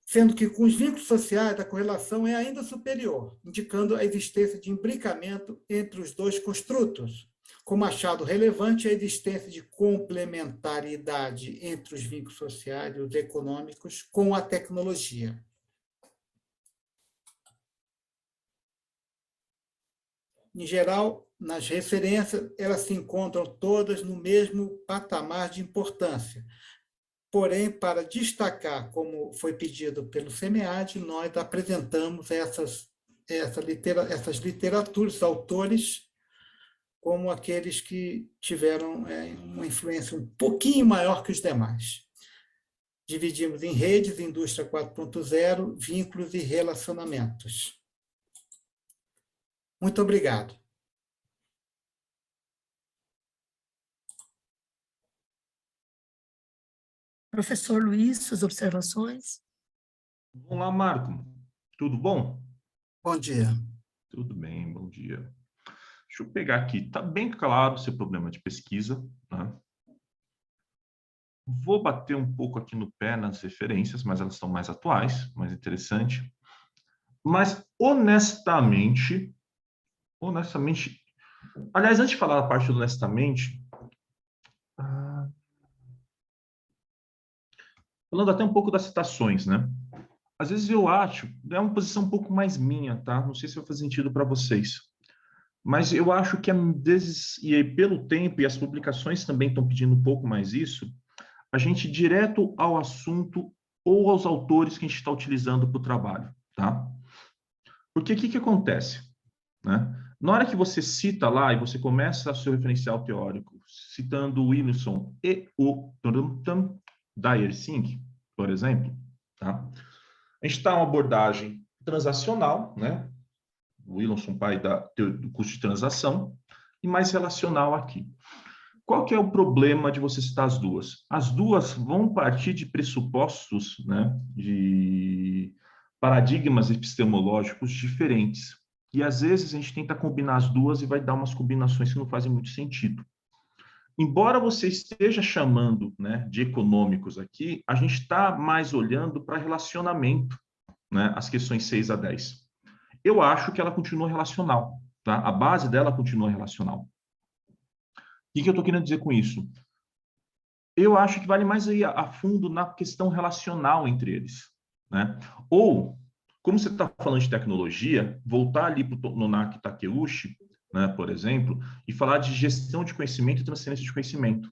Sendo que, com os vínculos sociais, a correlação é ainda superior, indicando a existência de imbricamento entre os dois construtos, como achado relevante a existência de complementariedade entre os vínculos sociais e os econômicos com a tecnologia. Em geral, nas referências, elas se encontram todas no mesmo patamar de importância. Porém, para destacar, como foi pedido pelo SEMEAD, nós apresentamos essas literaturas, autores, como aqueles que tiveram uma influência um pouquinho maior que os demais. Dividimos em redes, indústria 4.0, vínculos e relacionamentos. Muito obrigado. Professor Luiz, suas observações? Vamos lá, Marco. Tudo bom? Bom dia. Tudo bem, bom dia. Deixa eu pegar aqui. Está bem claro o seu problema de pesquisa, né? Vou bater um pouco aqui no pé nas referências, mas elas estão mais atuais, mais interessante. Mas, honestamente, aliás, antes de falar da parte do honestamente, falando até um pouco das citações, né? Às vezes eu acho, é uma posição um pouco mais minha, tá? Não sei se vai fazer sentido para vocês. Mas eu acho que, e aí, pelo tempo, e as publicações também estão pedindo um pouco mais isso, a gente ir direto ao assunto ou aos autores que a gente está utilizando para o trabalho, tá? Porque o que acontece? Né? Na hora que você cita lá e você começa o seu referencial teórico, citando o Wilson e o Dyer Singh, por exemplo, tá? A gente está uma abordagem transacional, né? O Wilson, pai do curso de transação, e mais relacional aqui. Qual que é o problema de você citar as duas? As duas vão partir de pressupostos, né, de paradigmas epistemológicos diferentes. E, às vezes, a gente tenta combinar as duas e vai dar umas combinações que não fazem muito sentido. Embora você esteja chamando, né, de econômicos aqui, a gente está mais olhando para relacionamento, né, as questões 6 a 10. Eu acho que ela continua relacional, tá? A base dela continua relacional. O que eu estou querendo dizer com isso? Eu acho que vale mais ir a fundo na questão relacional entre eles, né? Ou, como você está falando de tecnologia, voltar ali para o Nonaki Takeuchi, né, por exemplo, e falar de gestão de conhecimento e transferência de conhecimento,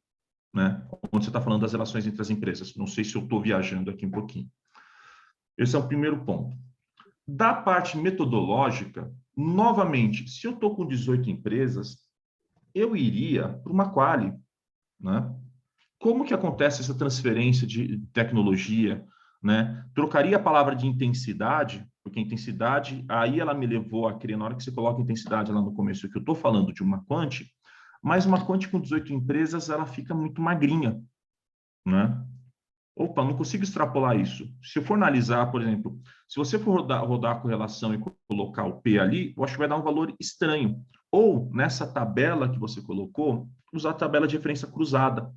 né? Quando você está falando das relações entre as empresas. Não sei se eu estou viajando aqui um pouquinho. Esse é o primeiro ponto. Da parte metodológica, novamente, se eu estou com 18 empresas, eu iria para uma quali, né? Como que acontece essa transferência de tecnologia, né? Trocaria a palavra de intensidade, porque intensidade, aí ela me levou a crer, na hora que você coloca intensidade lá no começo, que eu estou falando de uma quant, mas uma quant com 18 empresas, ela fica muito magrinha, né? Opa, não consigo extrapolar isso. Se eu for analisar, por exemplo, se você for rodar a correlação e colocar o P ali, eu acho que vai dar um valor estranho. Ou, nessa tabela que você colocou, usar a tabela de referência cruzada.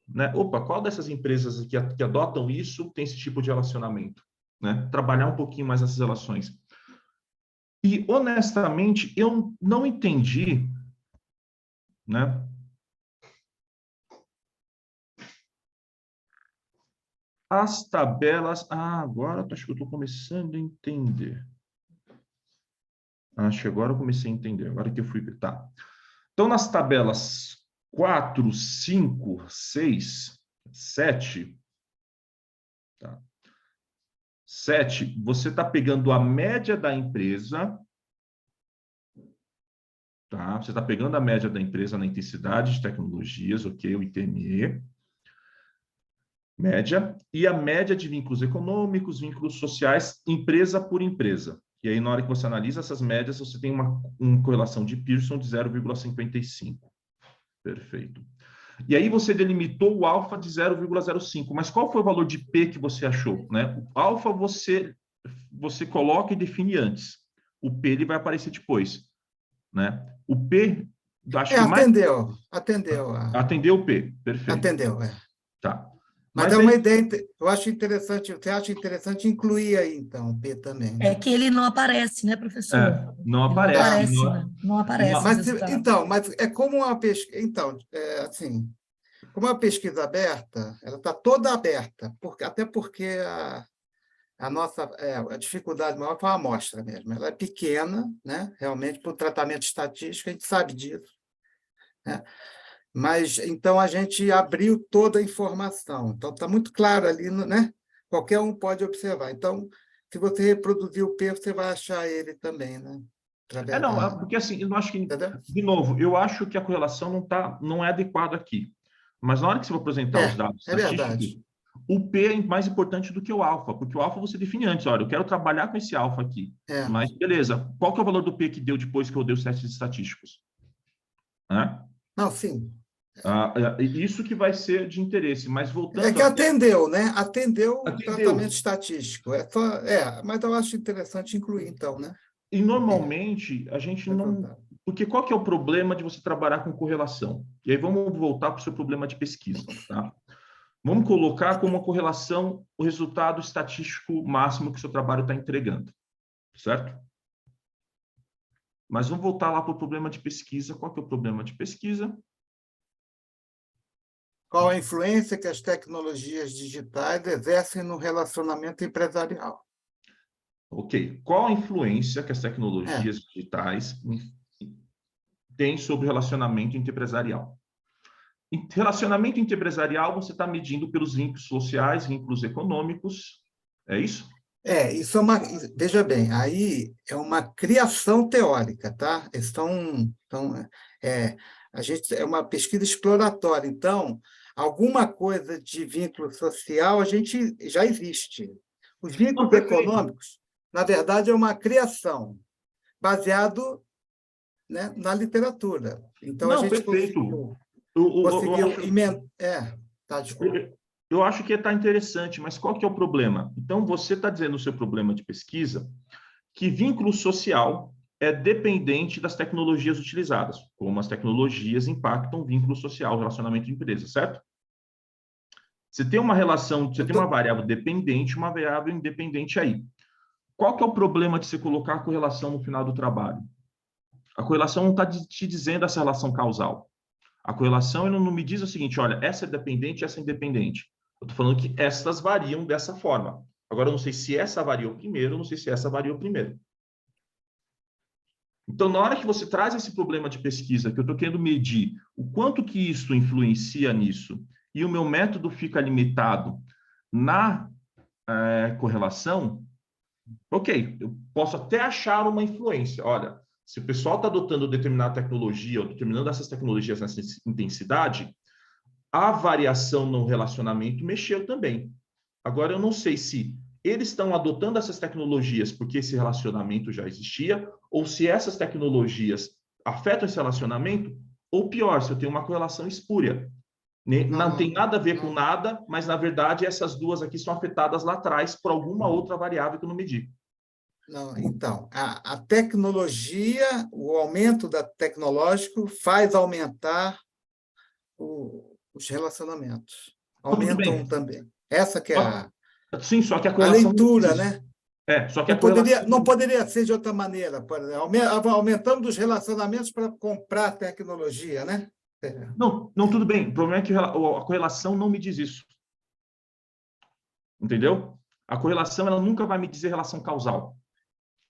Né? Opa, qual dessas empresas que adotam isso tem esse tipo de relacionamento? Né? Trabalhar um pouquinho mais essas relações. E, honestamente, eu não entendi, né? As tabelas... agora acho que eu estou começando a entender. Acho que agora eu comecei a entender. Agora que eu fui... Tá. Então, nas tabelas 4, 5, 6, 7... Tá. 7, você está pegando a média da empresa... Tá? Você está pegando a média da empresa na intensidade de tecnologias, ok? O ITME... Média. E a média de vínculos econômicos, vínculos sociais, empresa por empresa. E aí, na hora que você analisa essas médias, você tem uma correlação de Pearson de 0,55. Perfeito. E aí você delimitou o alfa de 0,05. Mas qual foi o valor de P que você achou? Né? O alfa você coloca e define antes. O P ele vai aparecer depois. Né? O P, acho que atendeu. Atendeu o P, perfeito. Atendeu, Tá. Mas é uma ideia, eu acho interessante, você acha interessante incluir aí, então, o P também, né? É que ele não aparece, né, professor? Não aparece. Ele não aparece. Mas é como uma pesquisa. Então, assim, como uma pesquisa aberta, ela está toda aberta, até porque a nossa a dificuldade maior foi a amostra mesmo. Ela é pequena, né? Realmente, para o tratamento estatístico, a gente sabe disso. Né? Mas, então, a gente abriu toda a informação. Então, está muito claro ali, né? Qualquer um pode observar. Então, se você reproduzir o P, você vai achar ele também, né? Porque assim, eu não acho que... Entendeu? De novo, eu acho que a correlação não é adequada aqui. Mas na hora que você vai apresentar os dados estatísticos, verdade. o P é mais importante do que o alfa, porque o alfa você define antes. Olha, eu quero trabalhar com esse alfa aqui. Mas, beleza, qual que é o valor do P que deu depois que eu dei os testes estatísticos? Não, sim. Isso que vai ser de interesse, mas voltando... É que atendeu, né? Atendeu o tratamento estatístico. Mas eu acho interessante incluir, então, né? E, normalmente, a gente não... Porque qual que é o problema de você trabalhar com correlação? E aí vamos voltar para o seu problema de pesquisa, tá? Vamos colocar como uma correlação o resultado estatístico máximo que o seu trabalho está entregando, certo? Mas vamos voltar lá para o problema de pesquisa. Qual que é o problema de pesquisa? Qual a influência que as tecnologias digitais exercem no relacionamento empresarial? Ok. Qual a influência que as tecnologias digitais têm sobre o relacionamento empresarial? Relacionamento empresarial, você está medindo pelos vínculos sociais, vínculos econômicos, é isso? Isso é uma... Veja bem, aí é uma criação teórica, tá? A gente é uma pesquisa exploratória, então, alguma coisa de vínculo social a gente já existe. Os vínculos econômicos, na verdade, é uma criação baseado, né, na literatura. Então, a gente conseguiu emendar... desculpa. Eu acho que está interessante, mas qual que é o problema? Então, você está dizendo no seu problema de pesquisa que vínculo social é dependente das tecnologias utilizadas, como as tecnologias impactam o vínculo social, o relacionamento de empresa, certo? Você tem uma relação, você tem uma variável dependente, uma variável independente aí. Qual que é o problema de você colocar a correlação no final do trabalho? A correlação não está te dizendo essa relação causal. A correlação não me diz o seguinte, olha, essa é dependente, essa é independente. Eu estou falando que essas variam dessa forma. Agora, eu não sei se essa variou primeiro, eu não sei se essa variou primeiro. Então, na hora que você traz esse problema de pesquisa, que eu estou querendo medir o quanto que isso influencia nisso, e o meu método fica limitado na correlação, ok, eu posso até achar uma influência. Olha, se o pessoal está adotando determinada tecnologia ou determinando essas tecnologias nessa intensidade, a variação no relacionamento mexeu também. Agora, eu não sei se eles estão adotando essas tecnologias porque esse relacionamento já existia, ou se essas tecnologias afetam esse relacionamento, ou pior, se eu tenho uma correlação espúria. Não tem nada a ver com nada, mas, na verdade, essas duas aqui são afetadas lá atrás por alguma outra variável que eu não medi. Não, então, a tecnologia, o aumento tecnológico faz aumentar os relacionamentos. Aumentam também. Essa que é Sim, só que a correlação... A leitura, né? Só que não poderia ser de outra maneira. Por exemplo, aumentando os relacionamentos para comprar tecnologia, né? Não, tudo bem. O problema é que a correlação não me diz isso. Entendeu? A correlação ela nunca vai me dizer relação causal.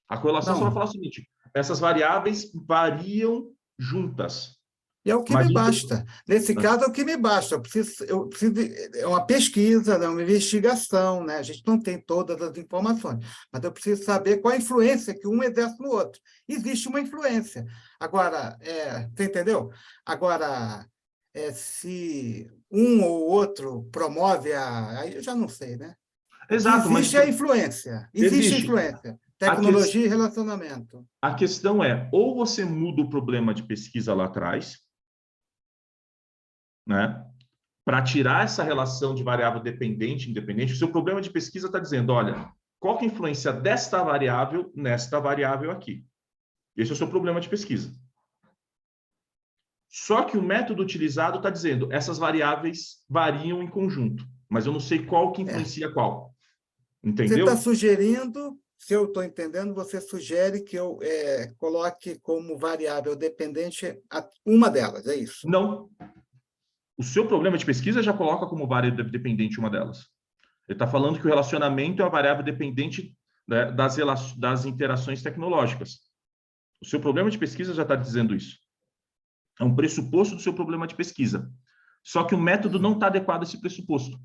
A correlação só vai falar o seguinte, essas variáveis variam juntas. E é o que me basta. Nesse caso, é o que me basta. Eu preciso é uma pesquisa, né? Uma investigação. Né? A gente não tem todas as informações, mas eu preciso saber qual a influência que um exerce no outro. Existe uma influência. Agora, você entendeu? Agora, se um ou outro promove aí eu já não sei, né? Exato, mas Existe a influência. Existe influência. Tecnologia e relacionamento. a questão é, ou você muda o problema de pesquisa lá atrás, né? Para tirar essa relação de variável dependente e independente. O seu problema de pesquisa está dizendo, olha, qual que é a influência desta variável nesta variável aqui? Esse é o seu problema de pesquisa. Só que o método utilizado está dizendo, essas variáveis variam em conjunto, mas eu não sei qual que influencia qual. Entendeu? Você está sugerindo, se eu estou entendendo, você sugere que eu coloque como variável dependente uma delas, é isso? Não. O seu problema de pesquisa já coloca como variável dependente uma delas. Ele está falando que o relacionamento é a variável dependente, né, das interações tecnológicas. O seu problema de pesquisa já está dizendo isso. É um pressuposto do seu problema de pesquisa. Só que o método não está adequado a esse pressuposto.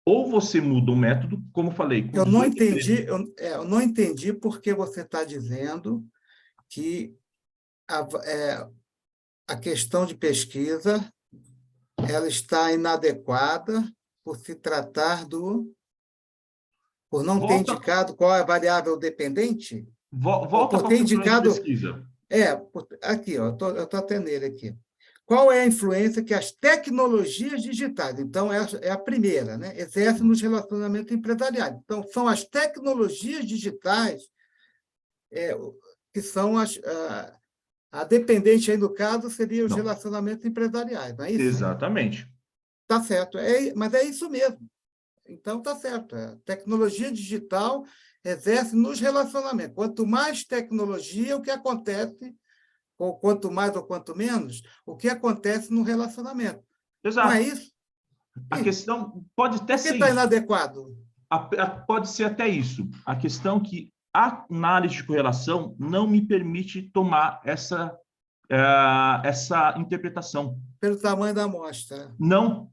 Ou você muda o método, como falei... Eu não entendi, eu não entendi porque você está dizendo que a questão de pesquisa ela está inadequada por se tratar por não ter indicado qual é a variável dependente? Volta para o indicado de pesquisa. Aqui, ó, eu estou até nele aqui. Qual é a influência que as tecnologias digitais, então é a primeira, né, exercem nos relacionamentos empresariais? Então, são as tecnologias digitais que são a dependente aí, no caso, seria os relacionamentos empresariais, não é isso? Exatamente. Está certo, mas é isso mesmo. Então, está certo. A tecnologia digital exerce nos relacionamentos. Quanto mais tecnologia, o que acontece, ou quanto mais ou quanto menos, o que acontece no relacionamento. Exato. Não é isso? A questão pode até ser isso. Por que está inadequado? Pode ser até isso. A questão é que a análise de correlação não me permite tomar essa interpretação. Pelo tamanho da amostra. Não,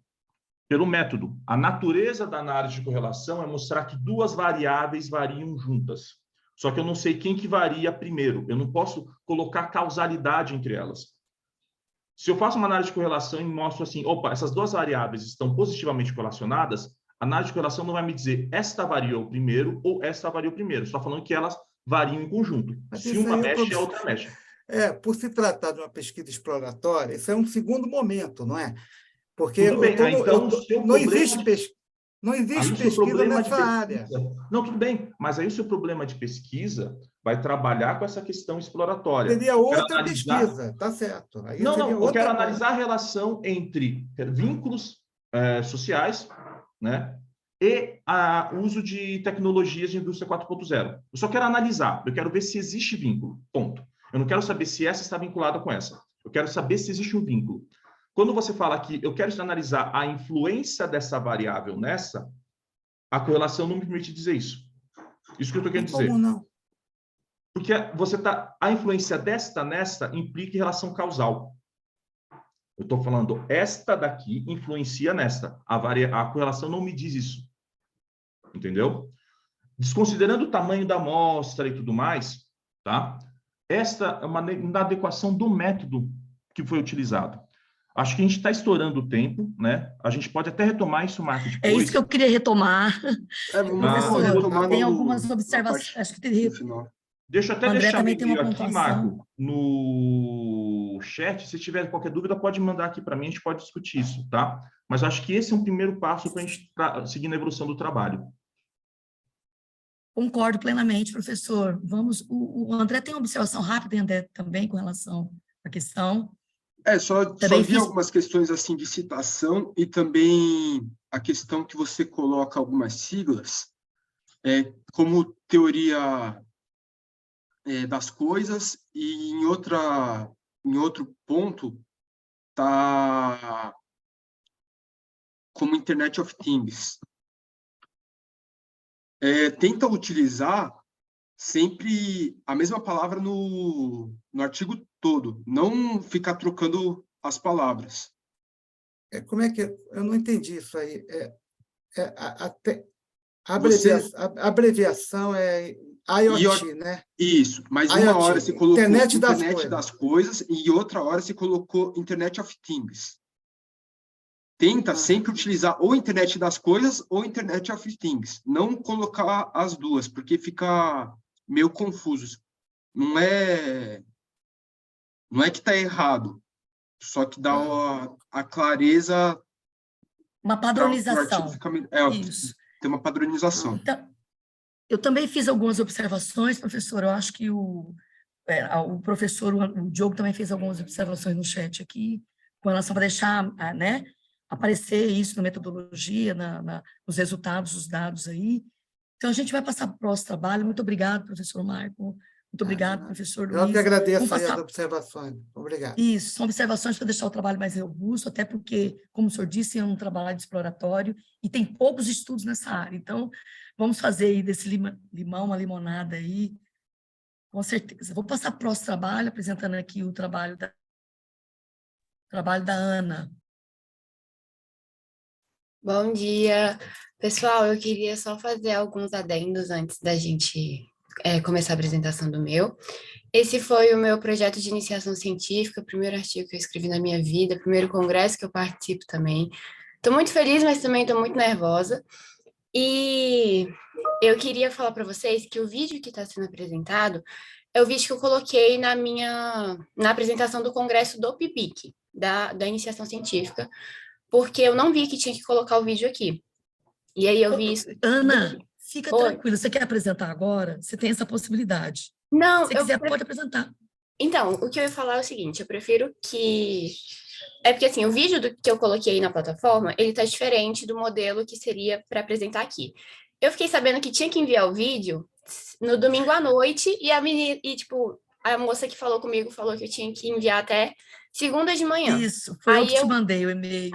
pelo método. A natureza da análise de correlação é mostrar que duas variáveis variam juntas. Só que eu não sei quem que varia primeiro. Eu não posso colocar causalidade entre elas. Se eu faço uma análise de correlação e mostro assim, opa, essas duas variáveis estão positivamente correlacionadas, a análise de correlação não vai me dizer esta variou primeiro ou esta variou primeiro. Só falando que elas variam em conjunto. Mas se uma mexe, a outra mexe. Por se tratar de uma pesquisa exploratória, isso é um segundo momento, não é? Porque tudo bem. não existe pesquisa nessa área. Não, tudo bem, mas aí o seu problema de pesquisa vai trabalhar com essa questão exploratória. Seria outra pesquisa, tá certo. Aí eu quero analisar a relação entre vínculos sociais, né, e o uso de tecnologias de indústria 4.0. Eu só quero analisar, eu quero ver se existe vínculo, ponto. Eu não quero saber se essa está vinculada com essa. Eu quero saber se existe um vínculo. Quando você fala que eu quero analisar a influência dessa variável nessa, a correlação não me permite dizer isso. Isso que eu estou querendo dizer. Como não? Porque a influência desta nessa implica relação causal. Eu estou falando, esta daqui influencia nesta. A correlação não me diz isso. Entendeu? Desconsiderando o tamanho da amostra e tudo mais, tá? Esta é uma inadequação do método que foi utilizado. Acho que a gente está estourando o tempo, né? A gente pode até retomar isso, Marco, depois. É isso que eu queria retomar. Professor, tem algumas observações. Acho que teria. Deixa eu até André deixar também tem uma aqui, Marco, no chat. Se tiver qualquer dúvida, pode mandar aqui para mim, a gente pode discutir isso, tá? Mas acho que esse é um primeiro passo para a gente seguir na evolução do trabalho. Concordo plenamente, professor. O André tem uma observação rápida, André, também com relação à questão. Só vi algumas questões assim de citação e também a questão que você coloca algumas siglas como teoria das coisas e em outro ponto está como Internet of Things. Tenta utilizar sempre a mesma palavra no artigo todo, não ficar trocando as palavras. Como é que... Eu não entendi isso aí. A abreviação IoT, né? Isso, mas IoT, uma hora você colocou internet das internet coisas. das coisas e outra hora você colocou Internet of Things. Tenta sempre utilizar ou internet das coisas ou Internet of Things. Não colocar as duas, porque fica meio confuso. Não é que está errado, só que dá a clareza Uma para o artigo padronização. ficar... Isso. tem uma padronização. Então, eu também fiz algumas observações, professor. Eu acho que o professor, o Diogo também fez algumas observações no chat aqui, com relação para deixar, né, aparecer isso na metodologia, nos resultados, os dados aí. Então, a gente vai passar para o próximo trabalho. Muito obrigado, professor Marco. Muito obrigado, professor Luiz. Eu que agradeço Vamos aí passar... as observações. Obrigado. Isso, são observações para deixar o trabalho mais robusto, até porque, como o senhor disse, é um trabalho exploratório e tem poucos estudos nessa área. Então, vamos fazer aí desse limão uma limonada aí, com certeza. Vou passar para o próximo trabalho, apresentando aqui o trabalho da Ana. Bom dia. Pessoal, eu queria só fazer alguns adendos antes da gente começar a apresentação do meu. Esse foi o meu projeto de iniciação científica, o primeiro artigo que eu escrevi na minha vida, o primeiro congresso que eu participo também. Estou muito feliz, mas também estou muito nervosa. E eu queria falar para vocês que o vídeo que está sendo apresentado é o vídeo que eu coloquei na apresentação do congresso do PIBIC, da iniciação científica, porque eu não vi que tinha que colocar o vídeo aqui. E aí eu vi isso... Ana, fica tranquila, você quer apresentar agora? Você tem essa possibilidade. Não, se quiser, pode apresentar. Então, o que eu ia falar é o seguinte, eu prefiro que... É porque, assim, o vídeo que eu coloquei na plataforma, ele tá diferente do modelo que seria para apresentar aqui. Eu fiquei sabendo que tinha que enviar o vídeo no domingo à noite, e tipo, a moça que falou comigo falou que eu tinha que enviar até segunda de manhã. Isso, foi eu que te mandei o e-mail.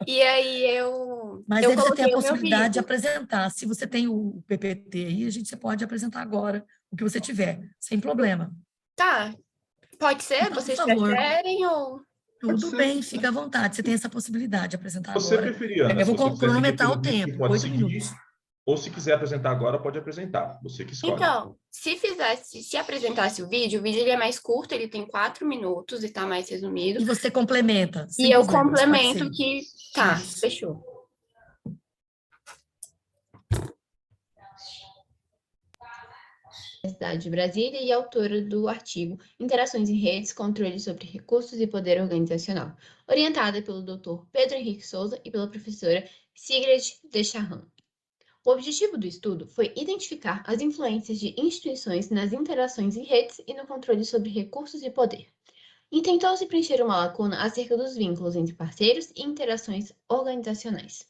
E aí eu... Mas aí você tem a possibilidade de apresentar. Se você tem o PPT aí, você pode apresentar agora o que você tiver, sem problema. Tá, pode ser? Então, vocês preferem ou... Tudo bem, fica à vontade. Você tem essa possibilidade de apresentar agora. Você preferir, Ana. Eu vou cronometrar o tempo, 8 minutos. Ou se quiser apresentar agora, pode apresentar. Você que escolhe. Então, se apresentasse o vídeo ele é mais curto, ele tem 4 minutos e está mais resumido. E você complementa. E eu complemento que... Tá, fechou. Universidade de Brasília e autora do artigo Interações em Redes, Controle sobre Recursos e Poder Organizacional, orientada pelo Dr. Pedro Henrique Souza e pela professora Sigrid Deschamps. O objetivo do estudo foi identificar as influências de instituições nas interações em redes e no controle sobre recursos e poder. Intentou-se preencher uma lacuna acerca dos vínculos entre parceiros e interações organizacionais.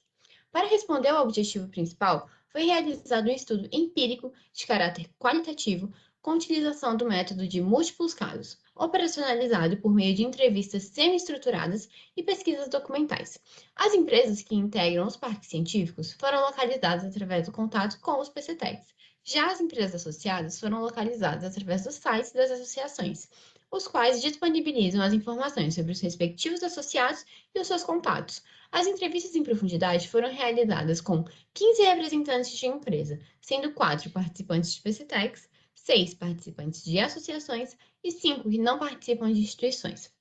Para responder ao objetivo principal, foi realizado um estudo empírico de caráter qualitativo com utilização do método de múltiplos casos, operacionalizado por meio de entrevistas semi-estruturadas e pesquisas documentais. As empresas que integram os parques científicos foram localizadas através do contato com os PCTECs. Já as empresas associadas foram localizadas através dos sites das associações, os quais disponibilizam as informações sobre os respectivos associados e os seus contatos. As entrevistas em profundidade foram realizadas com 15 representantes de empresa, sendo 4 participantes de PCTECs, 6 participantes de associações e 5 que não participam de instituições.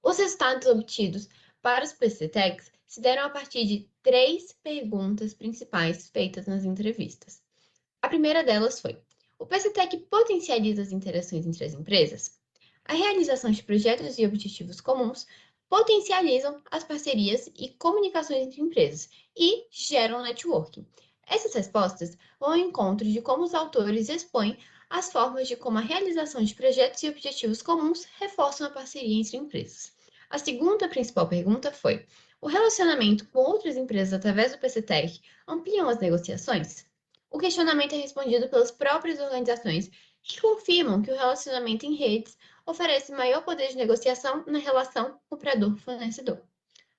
Os resultados obtidos para os PCTECs se deram a partir de 3 perguntas principais feitas nas entrevistas. A primeira delas foi: o PCTEC potencializa as interações entre as empresas? A realização de projetos e objetivos comuns potencializam as parcerias e comunicações entre empresas e geram networking. Essas respostas vão ao encontro de como os autores expõem as formas de como a realização de projetos e objetivos comuns reforçam a parceria entre empresas. A segunda principal pergunta foi: o relacionamento com outras empresas através do PCTEC ampliam as negociações? O questionamento é respondido pelas próprias organizações, que confirmam que o relacionamento em redes oferece maior poder de negociação na relação comprador-fornecedor.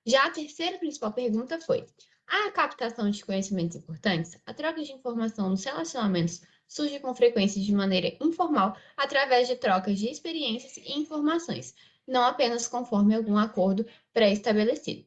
Já a terceira principal pergunta foi: a captação de conhecimentos importantes, a troca de informação nos relacionamentos surge com frequência de maneira informal através de trocas de experiências e informações, não apenas conforme algum acordo pré-estabelecido.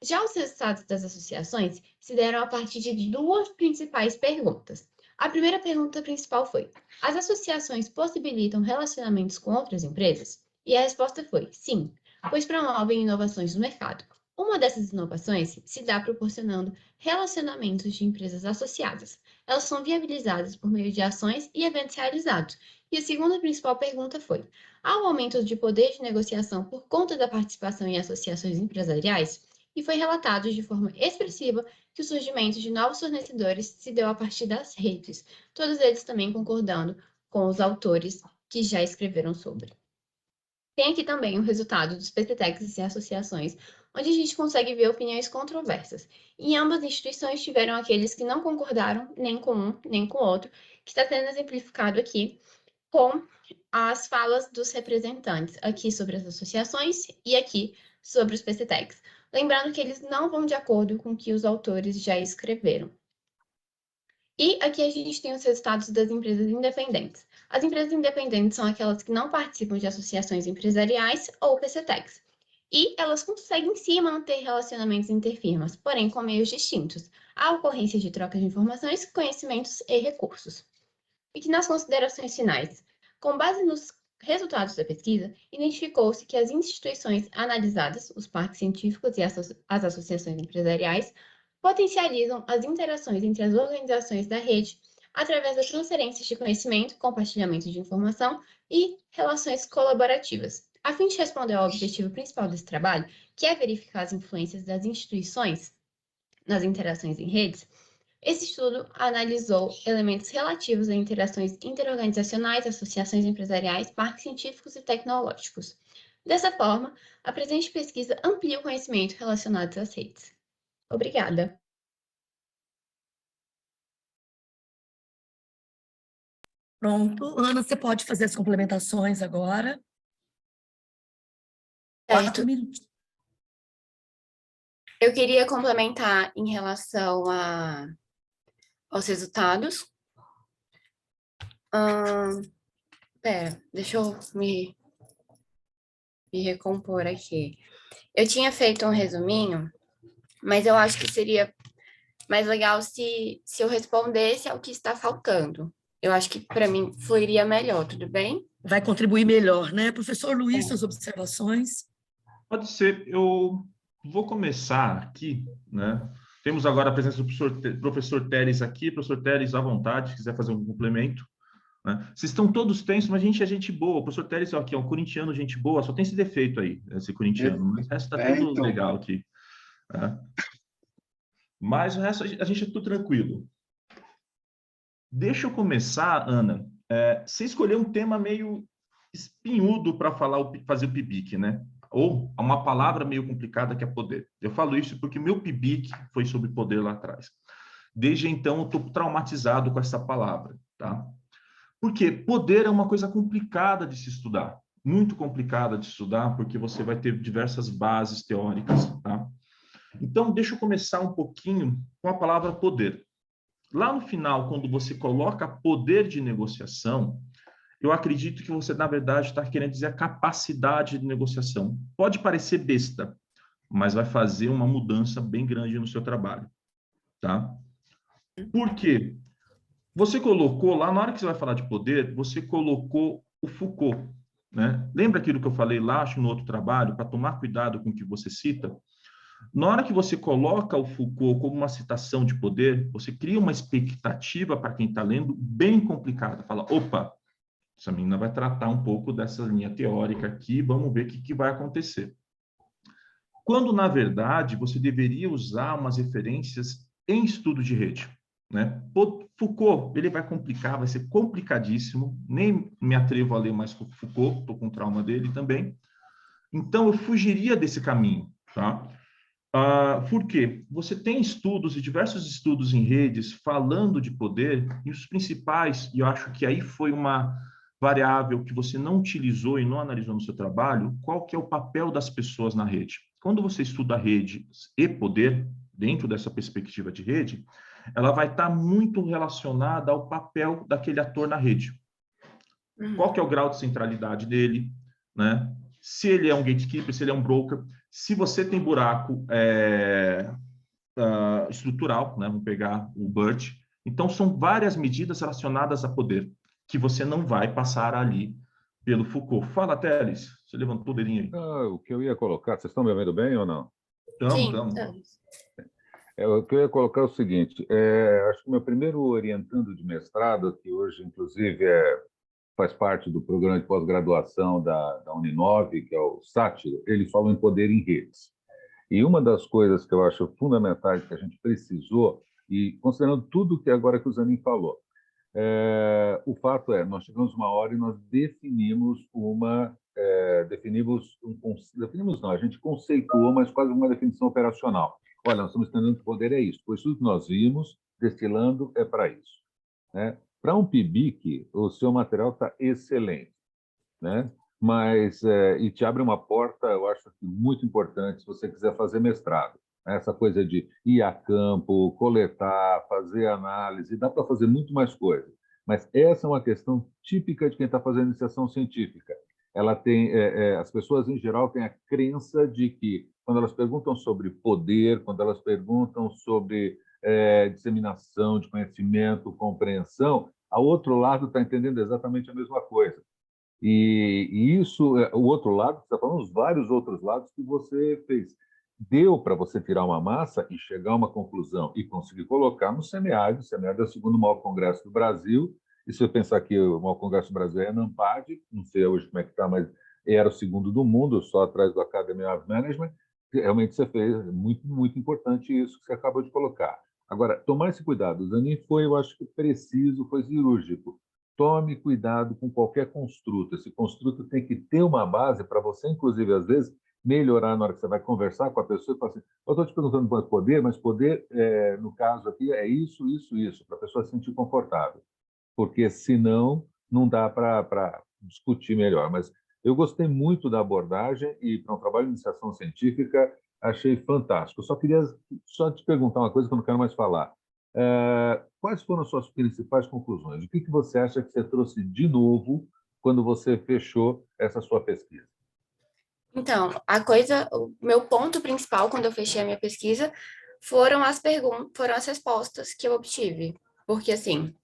Já os resultados das associações se deram a partir de 2 principais perguntas. A primeira pergunta principal foi: as associações possibilitam relacionamentos com outras empresas? E a resposta foi sim, pois promovem inovações no mercado. Uma dessas inovações se dá proporcionando relacionamentos de empresas associadas. Elas são viabilizadas por meio de ações e eventos realizados. E a segunda principal pergunta foi: há um aumento de poder de negociação por conta da participação em associações empresariais? E foi relatado de forma expressiva que o surgimento de novos fornecedores se deu a partir das redes, todos eles também concordando com os autores que já escreveram sobre. Tem aqui também o resultado dos PCTECs e associações, onde a gente consegue ver opiniões controversas. Em ambas instituições tiveram aqueles que não concordaram nem com um nem com o outro, que está sendo exemplificado aqui com as falas dos representantes, aqui sobre as associações e aqui sobre os PCTECs. Lembrando que eles não vão de acordo com o que os autores já escreveram. E aqui a gente tem os resultados das empresas independentes. As empresas independentes são aquelas que não participam de associações empresariais ou PCTECs. E elas conseguem sim manter relacionamentos interfirmas, porém com meios distintos, a ocorrência de troca de informações, conhecimentos e recursos. E que nas considerações finais, com base nos resultados da pesquisa, identificou-se que as instituições analisadas, os parques científicos e as associações empresariais, potencializam as interações entre as organizações da rede através das transferências de conhecimento, compartilhamento de informação e relações colaborativas. A fim de responder ao objetivo principal desse trabalho, que é verificar as influências das instituições nas interações em redes, esse estudo analisou elementos relativos a interações interorganizacionais, associações empresariais, parques científicos e tecnológicos. Dessa forma, a presente pesquisa amplia o conhecimento relacionado às redes. Obrigada. Pronto. Ana, você pode fazer as complementações agora. 4 minutos. Eu queria complementar em relação aos resultados. Deixa eu me recompor aqui. Eu tinha feito um resuminho, mas eu acho que seria mais legal se eu respondesse ao que está faltando. Eu acho que, para mim, fluiria melhor, tudo bem? Vai contribuir melhor, né? Professor Luiz, suas observações? Pode ser. Eu vou começar aqui, né? Temos agora a presença do professor Teres aqui. Professor Teres, à vontade, se quiser fazer um complemento. Né? Vocês estão todos tensos, mas a gente é gente boa. O professor Teres aqui é um corintiano, gente boa, só tem esse defeito aí, esse corintiano. Mas o resto está tudo legal aqui. Né? Mas o resto, a gente é tudo tranquilo. Deixa eu começar, Ana. Você escolheu um tema meio espinhudo para fazer o PIBIC, né? Ou uma palavra meio complicada que é poder. Eu falo isso porque meu PIBIC foi sobre poder lá atrás. Desde então, eu estou traumatizado com essa palavra, tá? Porque poder é uma coisa complicada de se estudar. Muito complicada de estudar, porque você vai ter diversas bases teóricas, tá? Então, deixa eu começar um pouquinho com a palavra poder. Lá no final, quando você coloca poder de negociação, eu acredito que você, na verdade, está querendo dizer a capacidade de negociação. Pode parecer besta, mas vai fazer uma mudança bem grande no seu trabalho, tá? Por quê? Você colocou, lá na hora que você vai falar de poder, você colocou o Foucault, né? Lembra aquilo que eu falei lá, acho, no outro trabalho, para tomar cuidado com o que você cita? Na hora que você coloca o Foucault como uma citação de poder, você cria uma expectativa para quem está lendo bem complicada. Fala, opa, essa menina vai tratar um pouco dessa linha teórica aqui, vamos ver o que vai acontecer. Quando, na verdade, você deveria usar umas referências em estudo de rede. Né? Foucault, ele vai complicar, vai ser complicadíssimo, nem me atrevo a ler mais Foucault, estou com trauma dele também. Então, eu fugiria desse caminho, tá? Por quê? Você tem estudos e diversos estudos em redes falando de poder, e os principais, e eu acho que aí foi uma variável que você não utilizou e não analisou no seu trabalho, qual que é o papel das pessoas na rede. Quando você estuda rede e poder, dentro dessa perspectiva de rede, ela vai estar muito relacionada ao papel daquele ator na rede. Qual que é o grau de centralidade dele, né? Se ele é um gatekeeper, se ele é um broker, se você tem buraco estrutural, né? Vamos pegar o Burt, Então, são várias medidas relacionadas a poder que você não vai passar ali pelo Foucault. Fala, Teles, você levantou o dedinho aí. O que eu ia colocar, vocês estão me ouvindo bem ou não? Sim, Estamos. estamos. O que eu ia colocar é o seguinte, acho que o meu primeiro orientando de mestrado, que hoje, inclusive, faz parte do programa de pós-graduação da Uninove, que é o Sátiro, ele fala em poder em redes. E uma das coisas que eu acho fundamentais que a gente precisou, e considerando tudo que agora que o Zanin falou, o fato nós chegamos uma hora e nós definimos a gente conceituou, mas quase uma definição operacional. Olha, nós estamos entendendo que o poder é isso, pois tudo que nós vimos, destilando, é para isso. Né? Para um PIBIC, o seu material está excelente, né? Mas, e te abre uma porta, eu acho muito importante, se você quiser fazer mestrado. Essa coisa de ir a campo, coletar, fazer análise, dá para fazer muito mais coisa. Mas essa é uma questão típica de quem está fazendo iniciação científica. Ela tem, as pessoas, em geral, têm a crença de que, quando elas perguntam sobre poder, quando elas perguntam sobre disseminação de conhecimento, compreensão, ao outro lado está entendendo exatamente a mesma coisa. E isso, o outro lado, você está falando os vários outros lados que você fez. Deu para você tirar uma massa e chegar a uma conclusão e conseguir colocar no semiárido. O semiárido é o segundo maior congresso do Brasil. E se você pensar que o maior congresso do Brasil é NAMPAD, não sei hoje como é que está, mas era o segundo do mundo, só atrás do Academy of Management. Realmente você fez, muito, muito importante isso que você acabou de colocar. Agora, tomar esse cuidado. O Zanin foi, eu acho que preciso, foi cirúrgico. Tome cuidado com qualquer construto. Esse construto tem que ter uma base para você, inclusive, às vezes, melhorar na hora que você vai conversar com a pessoa e falar assim, eu estou te perguntando por poder, mas poder, no caso aqui, é isso, isso, isso, para a pessoa se sentir confortável. Porque, senão, não dá para discutir melhor. Mas eu gostei muito da abordagem e, para um trabalho de iniciação científica, achei fantástico. Eu só queria te perguntar uma coisa que eu não quero mais falar. Quais foram as suas principais conclusões? O que você acha que você trouxe de novo quando você fechou essa sua pesquisa? Então, o meu ponto principal quando eu fechei a minha pesquisa foram as respostas que eu obtive. Porque, assim,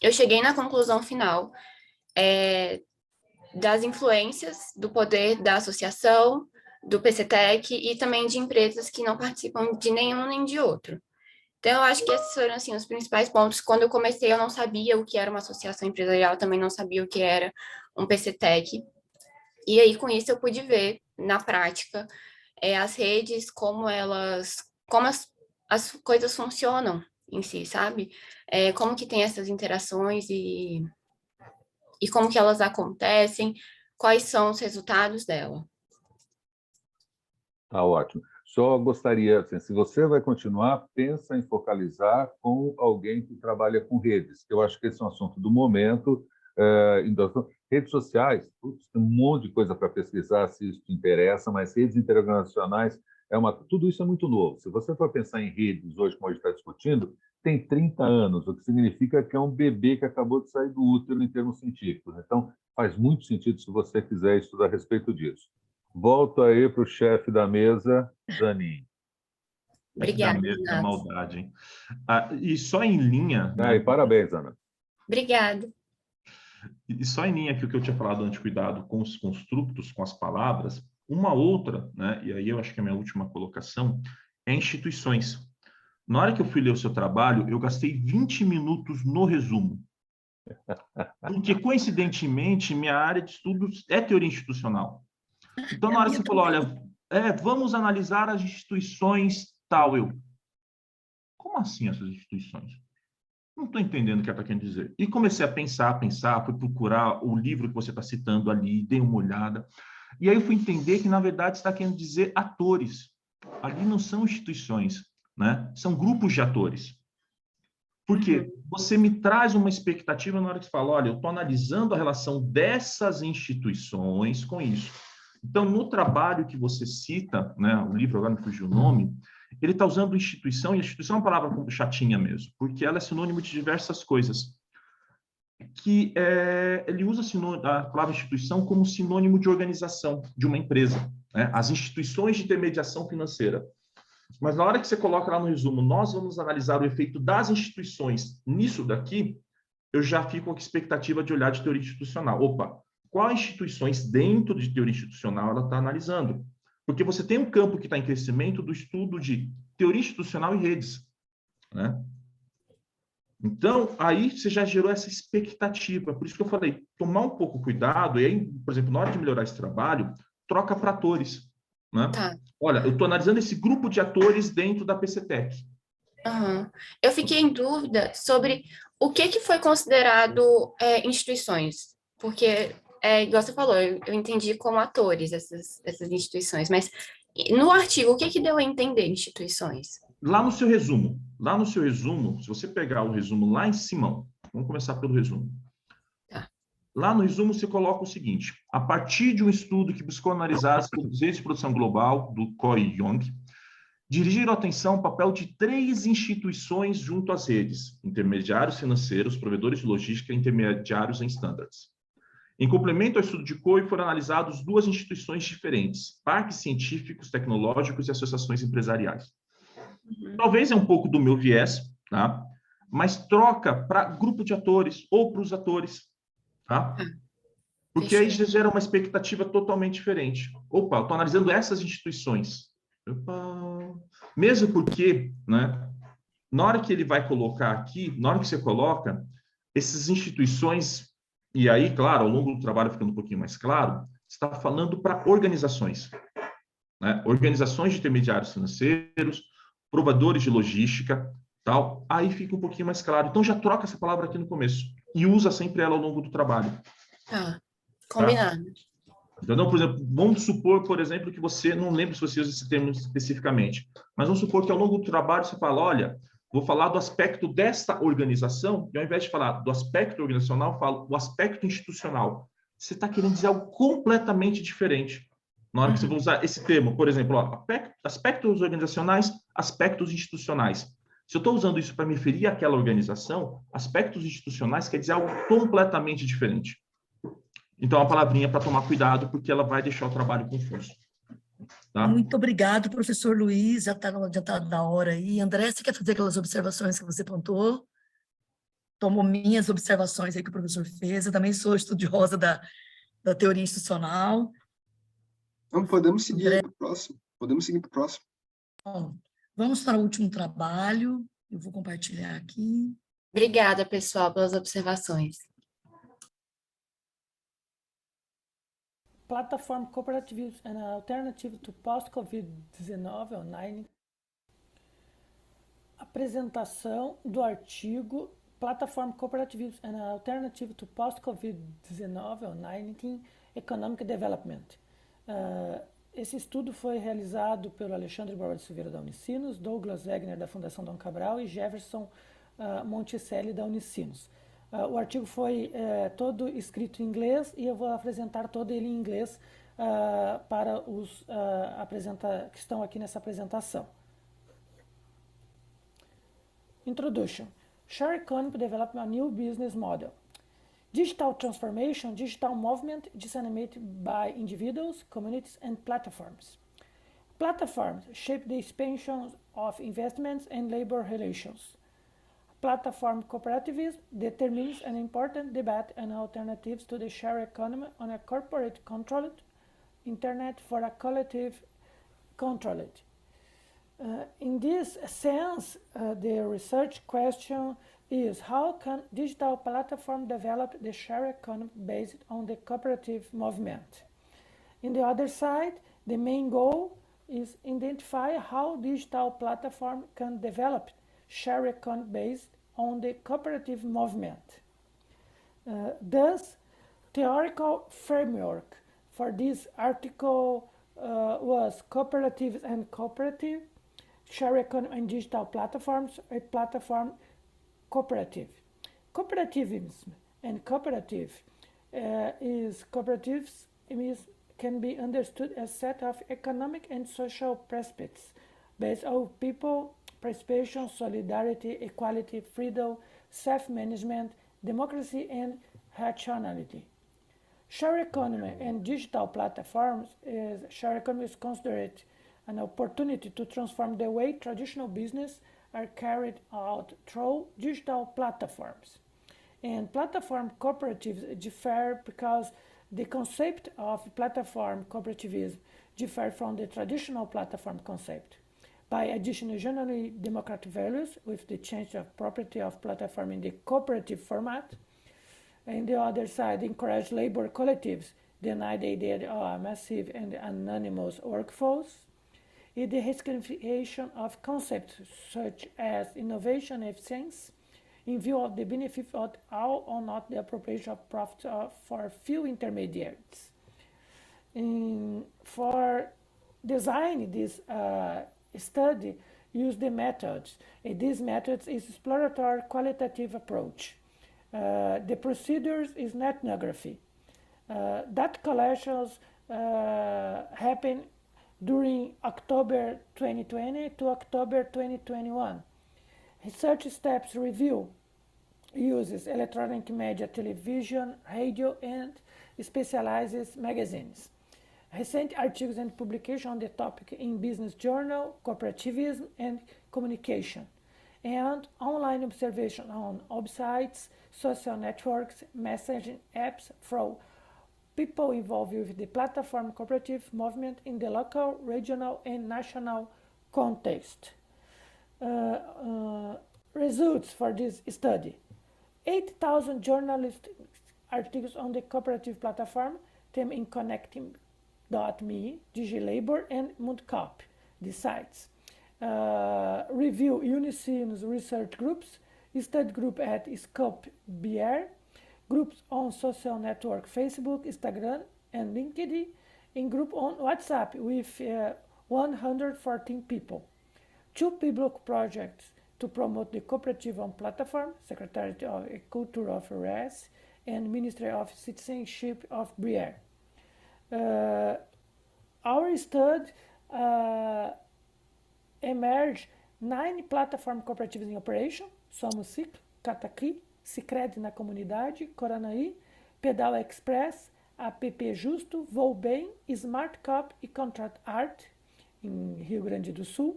eu cheguei na conclusão final das influências do poder da associação, do PCTEC e também de empresas que não participam de nenhum nem de outro. Então, eu acho que esses foram, assim, os principais pontos. Quando eu comecei, eu não sabia o que era uma associação empresarial, também não sabia o que era um PCTEC. E aí, com isso, eu pude ver, na prática, as redes, como as coisas funcionam em si, sabe? Como que tem essas interações e como que elas acontecem, quais são os resultados dela. Tá ótimo. Só gostaria, assim, se você vai continuar, pensa em focalizar com alguém que trabalha com redes. Eu acho que esse é um assunto do momento. Redes sociais, tem um monte de coisa para pesquisar, se isso te interessa, mas redes internacionais, tudo isso é muito novo. Se você for pensar em redes hoje, como a gente está discutindo, tem 30 anos, o que significa que é um bebê que acabou de sair do útero em termos científicos. Então, faz muito sentido se você quiser estudar a respeito disso. Volto aí para o chefe da mesa, Zanin. Obrigada. Da mesa é maldade, hein? E só em linha... E parabéns, Ana. Obrigada. E só em linha aqui o que eu tinha falado antes, cuidado com os construtos, com as palavras, uma outra, né, e aí eu acho que é a minha última colocação, é instituições. Na hora que eu fui ler o seu trabalho, eu gastei 20 minutos no resumo. Porque, coincidentemente, minha área de estudos é teoria institucional. Então, na hora que você falou, olha, vamos analisar as instituições tal, como assim essas instituições? Não estou entendendo o que ela está querendo dizer. E comecei a pensar, fui procurar o livro que você está citando ali, dei uma olhada. E aí eu fui entender que, na verdade, está querendo dizer atores. Ali não são instituições, né? São grupos de atores. Porque você me traz uma expectativa na hora que você fala, olha, eu estou analisando a relação dessas instituições com isso. Então, no trabalho que você cita, né, o livro, agora me fugiu o nome, ele está usando instituição, e a instituição é uma palavra chatinha mesmo, porque ela é sinônimo de diversas coisas. Ele usa a palavra instituição como sinônimo de organização de uma empresa, né? As instituições de intermediação financeira. Mas na hora que você coloca lá no resumo, nós vamos analisar o efeito das instituições nisso daqui, eu já fico com a expectativa de olhar de teoria institucional. Opa, quais instituições dentro de teoria institucional ela está analisando? Porque você tem um campo que está em crescimento do estudo de teoria institucional e redes, né? Então, aí você já gerou essa expectativa. Por isso que eu falei, tomar um pouco cuidado, e aí, por exemplo, na hora de melhorar esse trabalho, troca para atores, né? Tá. Olha, eu estou analisando esse grupo de atores dentro da PCTEC. Aham. Eu fiquei em dúvida sobre o que foi considerado instituições, porque, igual você falou, eu entendi como atores essas instituições, mas no artigo, o que deu a entender instituições? Lá no seu resumo, se você pegar o resumo lá em cima, vamos começar pelo resumo. Tá. Lá no resumo você coloca o seguinte: a partir de um estudo que buscou analisar as redes de produção global, do Coy Young, dirigiram atenção ao papel de 3 instituições junto às redes: intermediários financeiros, provedores de logística e intermediários em standards. Em complemento ao estudo de Coy, foram analisadas 2 instituições diferentes: parques científicos, tecnológicos e associações empresariais. Talvez é um pouco do meu viés, tá? Mas troca para grupo de atores ou para os atores, tá? Porque aí já gera uma expectativa totalmente diferente. Opa, eu estou analisando essas instituições. Opa. Mesmo porque, né, na hora que ele vai colocar aqui, na hora que você coloca, essas instituições, e aí, claro, ao longo do trabalho ficando um pouquinho mais claro, está falando para organizações, né? Organizações de intermediários financeiros, provadores de logística, tal, aí fica um pouquinho mais claro. Então já troca essa palavra aqui no começo e usa sempre ela ao longo do trabalho. Tá, combinado. Então, por exemplo, vamos supor, por exemplo, que você, não lembro se você usa esse termo especificamente, mas vamos supor que ao longo do trabalho você fala, olha, vou falar do aspecto desta organização, e ao invés de falar do aspecto organizacional, eu falo o aspecto institucional. Você está querendo dizer algo completamente diferente. Na hora que você vai usar esse termo, por exemplo, ó, aspectos organizacionais, aspectos institucionais. Se eu estou usando isso para me referir àquela organização, aspectos institucionais quer dizer algo completamente diferente. Então, a palavrinha para tomar cuidado, porque ela vai deixar o trabalho confuso. Tá? Muito obrigado, professor Luiz, já está adiantado da hora aí. André, você quer fazer aquelas observações que você pontuou? Tomo minhas observações aí que o professor fez, eu também sou estudiosa da teoria institucional. Então, podemos seguir para o próximo. Bom, vamos para o último trabalho. Eu vou compartilhar aqui. Obrigada, pessoal, pelas observações. Platform cooperatives and an alternative to post-COVID-19 online. Apresentação do artigo Platform cooperatives and an alternative to post-COVID-19 online economic development. Esse estudo foi realizado pelo Alexandre Borba de Silveira da Unicinos, Douglas Wegner da Fundação Dom Cabral e Jefferson Monticelli da Unicinos. O artigo foi todo escrito em inglês e eu vou apresentar todo ele em inglês para os que estão aqui nessa apresentação. Introduction. Share economy developed a new business model. Digital transformation, digital movement disseminated by individuals, communities, and platforms. Platforms shape the expansion of investments and labor relations. Platform cooperativism determines an important debate on alternatives to the share economy on a corporate-controlled internet for a collective controlled. In this sense, the research question is how can digital platform develop the share economy based on the cooperative movement? In the other side, the main goal is identify how digital platform can develop share economy based on the cooperative movement. Thus, theoretical framework for this article was cooperatives and cooperative, share economy and digital platforms, a platform cooperative. Cooperativism and cooperative can be understood as a set of economic and social prospects based on people, participation, solidarity, equality, freedom, self-management, democracy, and rationality. Share economy and digital platforms share economy is considered an opportunity to transform the way traditional business are carried out through digital platforms. And platform cooperatives differ because the concept of platform cooperativism differs from the traditional platform concept. By additional generally democratic values with the change of property of platform in the cooperative format, and the other side encourage labor collectives, deny the idea of massive and anonymous workforce, is the rescalification of concepts such as innovation and efficiency in view of the benefit of all or not the appropriation of profit for few intermediaries. For design this study, use the methods. These methods is exploratory qualitative approach. The procedures is ethnography. That collections happen during October 2020 to October 2021. Research steps review uses electronic media, television, radio, and specializes magazines. Recent articles and publication on the topic in Business Journal, Cooperativism and Communication, and online observation on websites, social networks, messaging apps from people involved with the platform cooperative movement in the local, regional, and national context. Results for this study: 8,000 journalistic articles on the cooperative platform, them in Connecting.me, DigiLabor, and Mundcop, the sites. Review Unicinos research groups, study group at Scope BR, groups on social network Facebook, Instagram, and LinkedIn, and group on WhatsApp with 114 people. 2 public projects to promote the cooperative on platform, Secretariat of Culture of RS and Ministry of Citizenship of BR. Our study emerged 9 platform cooperatives in operation: Somos Ciclo, Cataqui, Sicredi na Comunidade, Coranaí, Pedal Express, APP Justo, Vou Bem, Smart Cop e Contract Art in Rio Grande do Sul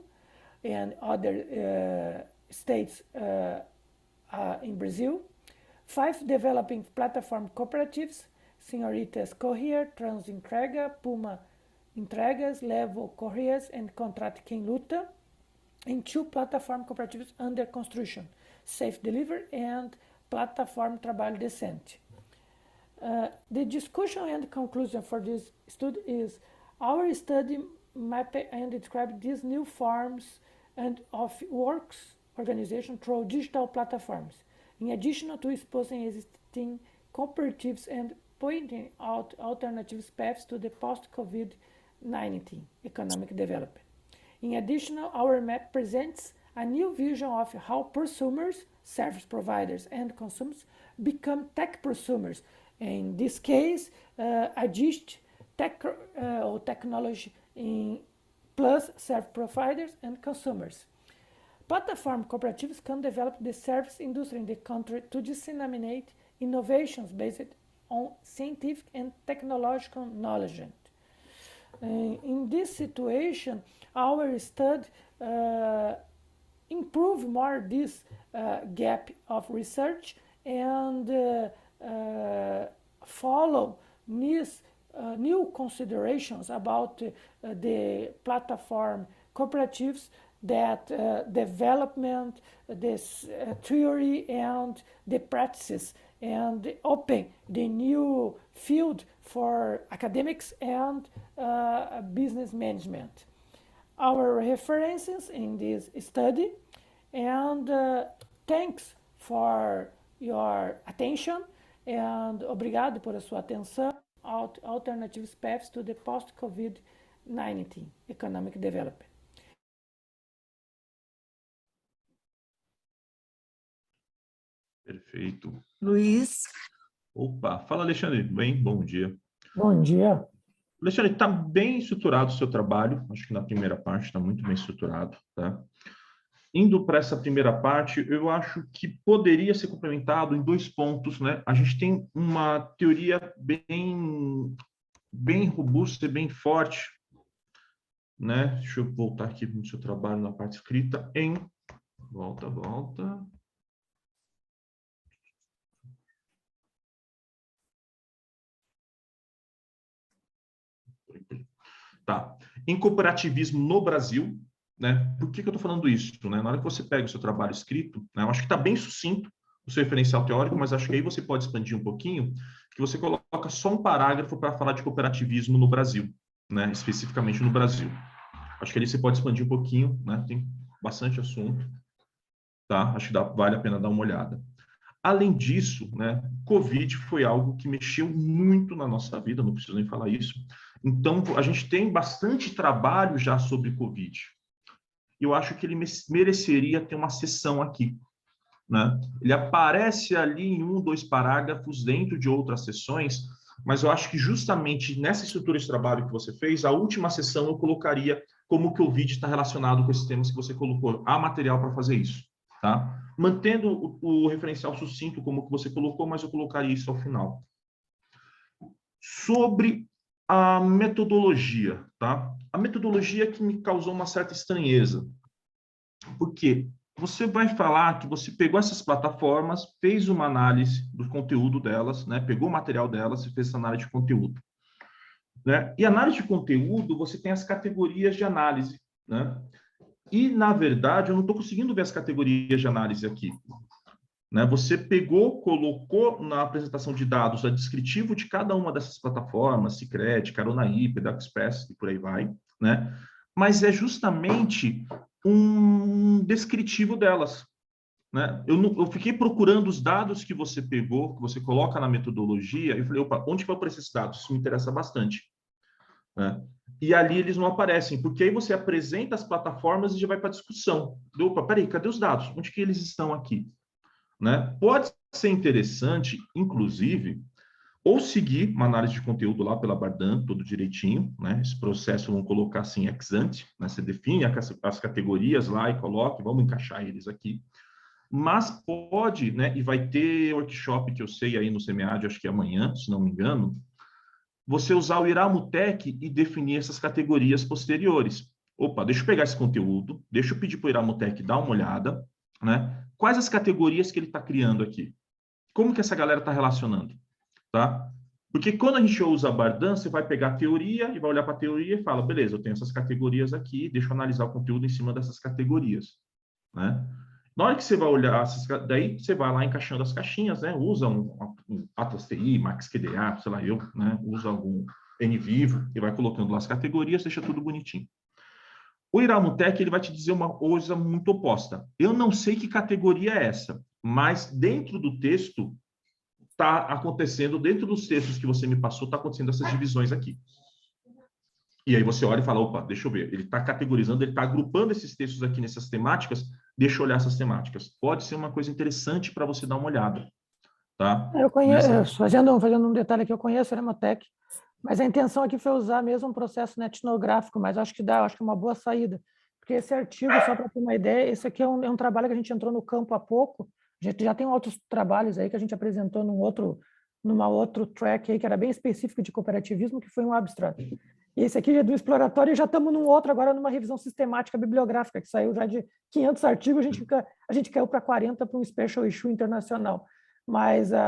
and other states in Brazil. 5 developing platform cooperatives: Senhoritas Courier, Trans Entrega, Puma Entregas, Levo Correias, and Contrat Quem Luta, and 2 platform cooperatives under construction: Safe Delivery and Platform Trabalho Decente. The discussion and conclusion for this study is: our study mapped and described these new forms and of works organization through digital platforms, in addition to exposing existing cooperatives and pointing out alternative paths to the post-COVID-19 economic development. In addition, our map presents a new vision of how prosumers, service providers, and consumers become tech prosumers. In this case, adjust tech or technology in plus service providers and consumers. Platform cooperatives can develop the service industry in the country to disseminate innovations based on scientific and technological knowledge. In this situation, our study improve more this gap of research and follow these new considerations about the platform cooperatives, that development, this theory and the practices, and open the new field for academics and business management. Our references in this study, and thanks for your attention, and obrigado por a sua atenção. Alternative paths to the post-COVID-19 economic development. Perfeito. Luiz. Opa, fala, Alexandre. Bem, bom dia. Bom dia. Alexandre, está bem estruturado o seu trabalho, acho que na primeira parte está muito bem estruturado, tá? Indo para essa primeira parte, eu acho que poderia ser complementado em 2 pontos, né? A gente tem uma teoria bem robusta e bem forte né? Deixa eu voltar aqui no seu trabalho na parte escrita em... Volta. Tá. Em cooperativismo no Brasil, né? Por que eu estou falando isso? Né? Na hora que você pega o seu trabalho escrito, né? Eu acho que está bem sucinto o seu referencial teórico, mas acho que aí você pode expandir um pouquinho, que você coloca só um parágrafo para falar de cooperativismo no Brasil, né? Especificamente no Brasil. Acho que ali você pode expandir um pouquinho, né? Tem bastante assunto, tá? Acho que vale a pena dar uma olhada. Além disso, né, Covid foi algo que mexeu muito na nossa vida, não preciso nem falar isso. Então, a gente tem bastante trabalho já sobre Covid. Eu acho que ele mereceria ter uma sessão aqui, né? Ele aparece ali em 1, 2 parágrafos dentro de outras sessões, mas eu acho que justamente nessa estrutura de trabalho que você fez, a última sessão eu colocaria como o Covid está relacionado com esses temas que você colocou. Há material para fazer isso, tá? Mantendo o referencial sucinto como que você colocou, mas eu colocaria isso ao final. Sobre a metodologia, tá? A metodologia que me causou uma certa estranheza. Por quê? Você vai falar que você pegou essas plataformas, fez uma análise do conteúdo delas, né? Pegou o material delas e fez essa análise de conteúdo, né? E análise de conteúdo, você tem as categorias de análise, né? E, na verdade, eu não estou conseguindo ver as categorias de análise aqui, né? Você pegou, colocou na apresentação de dados a descritivo de cada uma dessas plataformas, Sicredi, Caronaí, PedagoExpress e por aí vai, né? Mas é justamente um descritivo delas, né? Eu fiquei procurando os dados que você pegou, que você coloca na metodologia, e eu falei, opa, onde que vai aparecer esses dados? Isso me interessa bastante, né? E ali eles não aparecem, porque aí você apresenta as plataformas e já vai para a discussão. Opa, peraí, cadê os dados? Onde que eles estão aqui? Né? Pode ser interessante, inclusive, ou seguir uma análise de conteúdo lá pela Bardan, tudo direitinho, né? Esse processo, vamos colocar assim, ex ante, né? Você define as categorias lá e coloca, vamos encaixar eles aqui. Mas pode, né? E vai ter workshop que eu sei aí no SEMEAD, acho que é amanhã, se não me engano, você usar o Iramutec e definir essas categorias posteriores. Opa, deixa eu pegar esse conteúdo, deixa eu pedir para o Iramutec dar uma olhada, né? Quais as categorias que ele está criando aqui? Como que essa galera está relacionando? Tá? Porque quando a gente usa a Bardan, você vai pegar a teoria e vai olhar para a teoria e fala, beleza, eu tenho essas categorias aqui, deixa eu analisar o conteúdo em cima dessas categorias, né? Na hora que você vai olhar, daí você vai lá encaixando as caixinhas, né? Usa um Atlas TI, MaxQDA, sei lá eu, né? Usa algum NVivo e vai colocando lá as categorias, deixa tudo bonitinho. O Iramutec, ele vai te dizer uma coisa muito oposta. Eu não sei que categoria é essa, mas dentro do texto está acontecendo, dentro dos textos que você me passou, está acontecendo essas divisões aqui. E aí você olha e fala, opa, deixa eu ver, ele está categorizando, ele está agrupando esses textos aqui nessas temáticas, deixa eu olhar essas temáticas. Pode ser uma coisa interessante para você dar uma olhada, tá? Eu conheço, fazendo um detalhe aqui, eu conheço o Iramutec, mas a intenção aqui foi usar mesmo um processo etnográfico, mas acho que acho que é uma boa saída, porque esse artigo, só para ter uma ideia, esse aqui é um trabalho que a gente entrou no campo há pouco, a gente já tem outros trabalhos aí que a gente apresentou numa outro track aí que era bem específico de cooperativismo, que foi um abstract. E esse aqui é do exploratório e já estamos num outro agora, numa revisão sistemática bibliográfica, que saiu já de 500 artigos, a gente caiu para 40 para um special issue internacional. Mas eu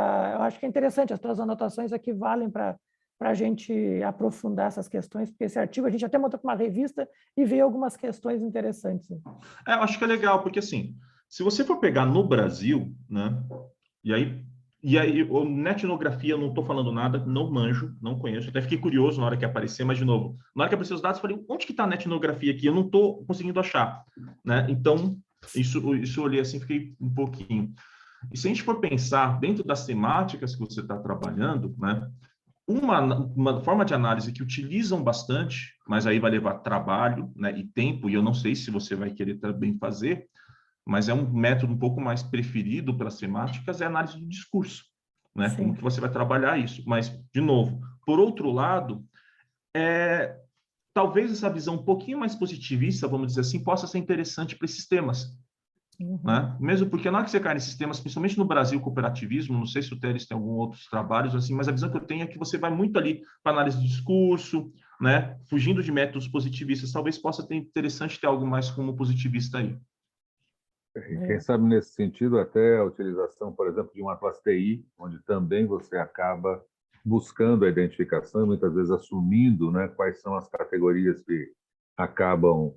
acho que é interessante, as tuas anotações aqui valem para a gente aprofundar essas questões, porque esse artigo a gente até montou para uma revista e veio algumas questões interessantes. Eu acho que é legal, porque assim, se você for pegar no Brasil, né, e aí na etnografia eu não estou falando nada, não manjo, não conheço, até fiquei curioso na hora que aparecer, mas de novo, na hora que apareceu os dados, eu falei, onde que está a etnografia aqui? Eu não estou conseguindo achar, né? Então, isso eu olhei assim, fiquei um pouquinho. E se a gente for pensar dentro das temáticas que você está trabalhando, né, uma forma de análise que utilizam bastante, mas aí vai levar trabalho, né, e tempo, e eu não sei se você vai querer também fazer, mas é um método um pouco mais preferido pelas temáticas, é a análise do discurso, né? Sim. Como que você vai trabalhar isso? Mas, de novo, por outro lado, talvez essa visão um pouquinho mais positivista, vamos dizer assim, possa ser interessante para esses temas. Uhum. Né? Mesmo porque na hora que você cai nesses temas, principalmente no Brasil, cooperativismo, não sei se o Teles tem alguns outros trabalhos assim, mas a visão que eu tenho é que você vai muito ali para análise de discurso, né, fugindo de métodos positivistas. Talvez possa ter interessante ter algo mais como positivista aí. Quem sabe, nesse sentido, até a utilização, por exemplo, de uma classe TI, onde também você acaba buscando a identificação e muitas vezes assumindo, né, quais são as categorias que acabam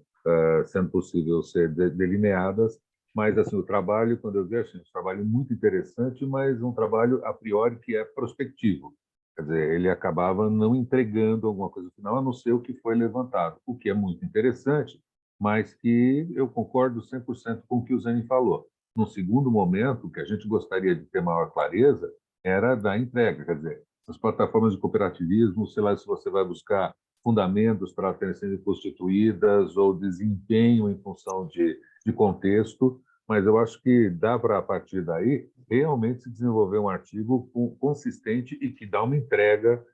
sendo possível ser delineadas, mas assim, o trabalho, quando eu vejo, assim, um trabalho muito interessante, mas um trabalho a priori que é prospectivo. Quer dizer, ele acabava não entregando alguma coisa no final, a não ser o que foi levantado, o que é muito interessante, mas que eu concordo 100% com o que o Zeni falou. No segundo momento, o que a gente gostaria de ter maior clareza era da entrega, quer dizer, as plataformas de cooperativismo, sei lá se você vai buscar fundamentos para terem sido constituídas ou desempenho em função de contexto, mas eu acho que dá para, a partir daí, realmente se desenvolver um artigo consistente e que dá uma entrega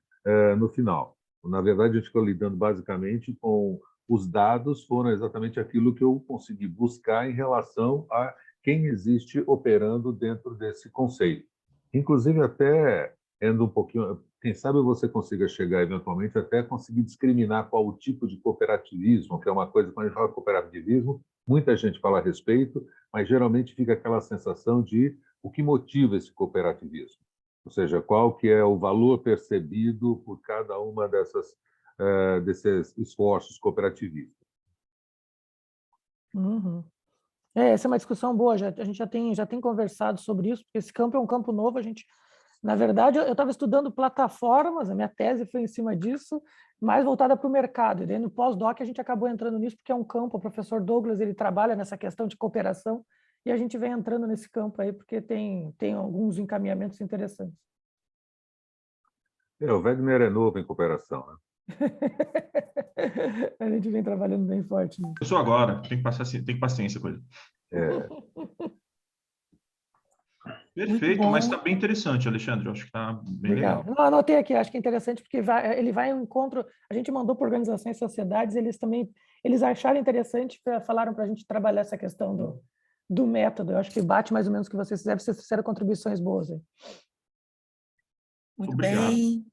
no final. Na verdade, a gente ficou lidando basicamente com os dados, foram exatamente aquilo que eu consegui buscar em relação a quem existe operando dentro desse conceito. Inclusive, até indo um pouquinho, quem sabe você consiga chegar eventualmente até conseguir discriminar qual o tipo de cooperativismo, que é uma coisa, quando a gente fala cooperativismo, muita gente fala a respeito, mas geralmente fica aquela sensação de o que motiva esse cooperativismo, ou seja, qual que é o valor percebido por cada uma desses esforços cooperativistas. Uhum. Essa é uma discussão boa, a gente já tem conversado sobre isso, porque esse campo é um campo novo, na verdade, eu estava estudando plataformas, a minha tese foi em cima disso, mais voltada para o mercado, e daí no pós-doc a gente acabou entrando nisso, porque é um campo, o professor Douglas, ele trabalha nessa questão de cooperação, e a gente vem entrando nesse campo aí, porque tem alguns encaminhamentos interessantes. O Wegner é novo em cooperação, né? A gente vem trabalhando bem forte nisso. Eu sou agora, tem que paciência com ele. Perfeito, mas está bem interessante, Alexandre. Eu acho que está bem legal. Não, anotei aqui, acho que é interessante, porque ele vai ao encontro. A gente mandou para organizações e sociedades, eles acharam interessante, falaram para a gente trabalhar essa questão do método. Eu acho que bate mais ou menos o que vocês fizeram, vocês fizeram contribuições boas aí. Muito Obrigado. bem.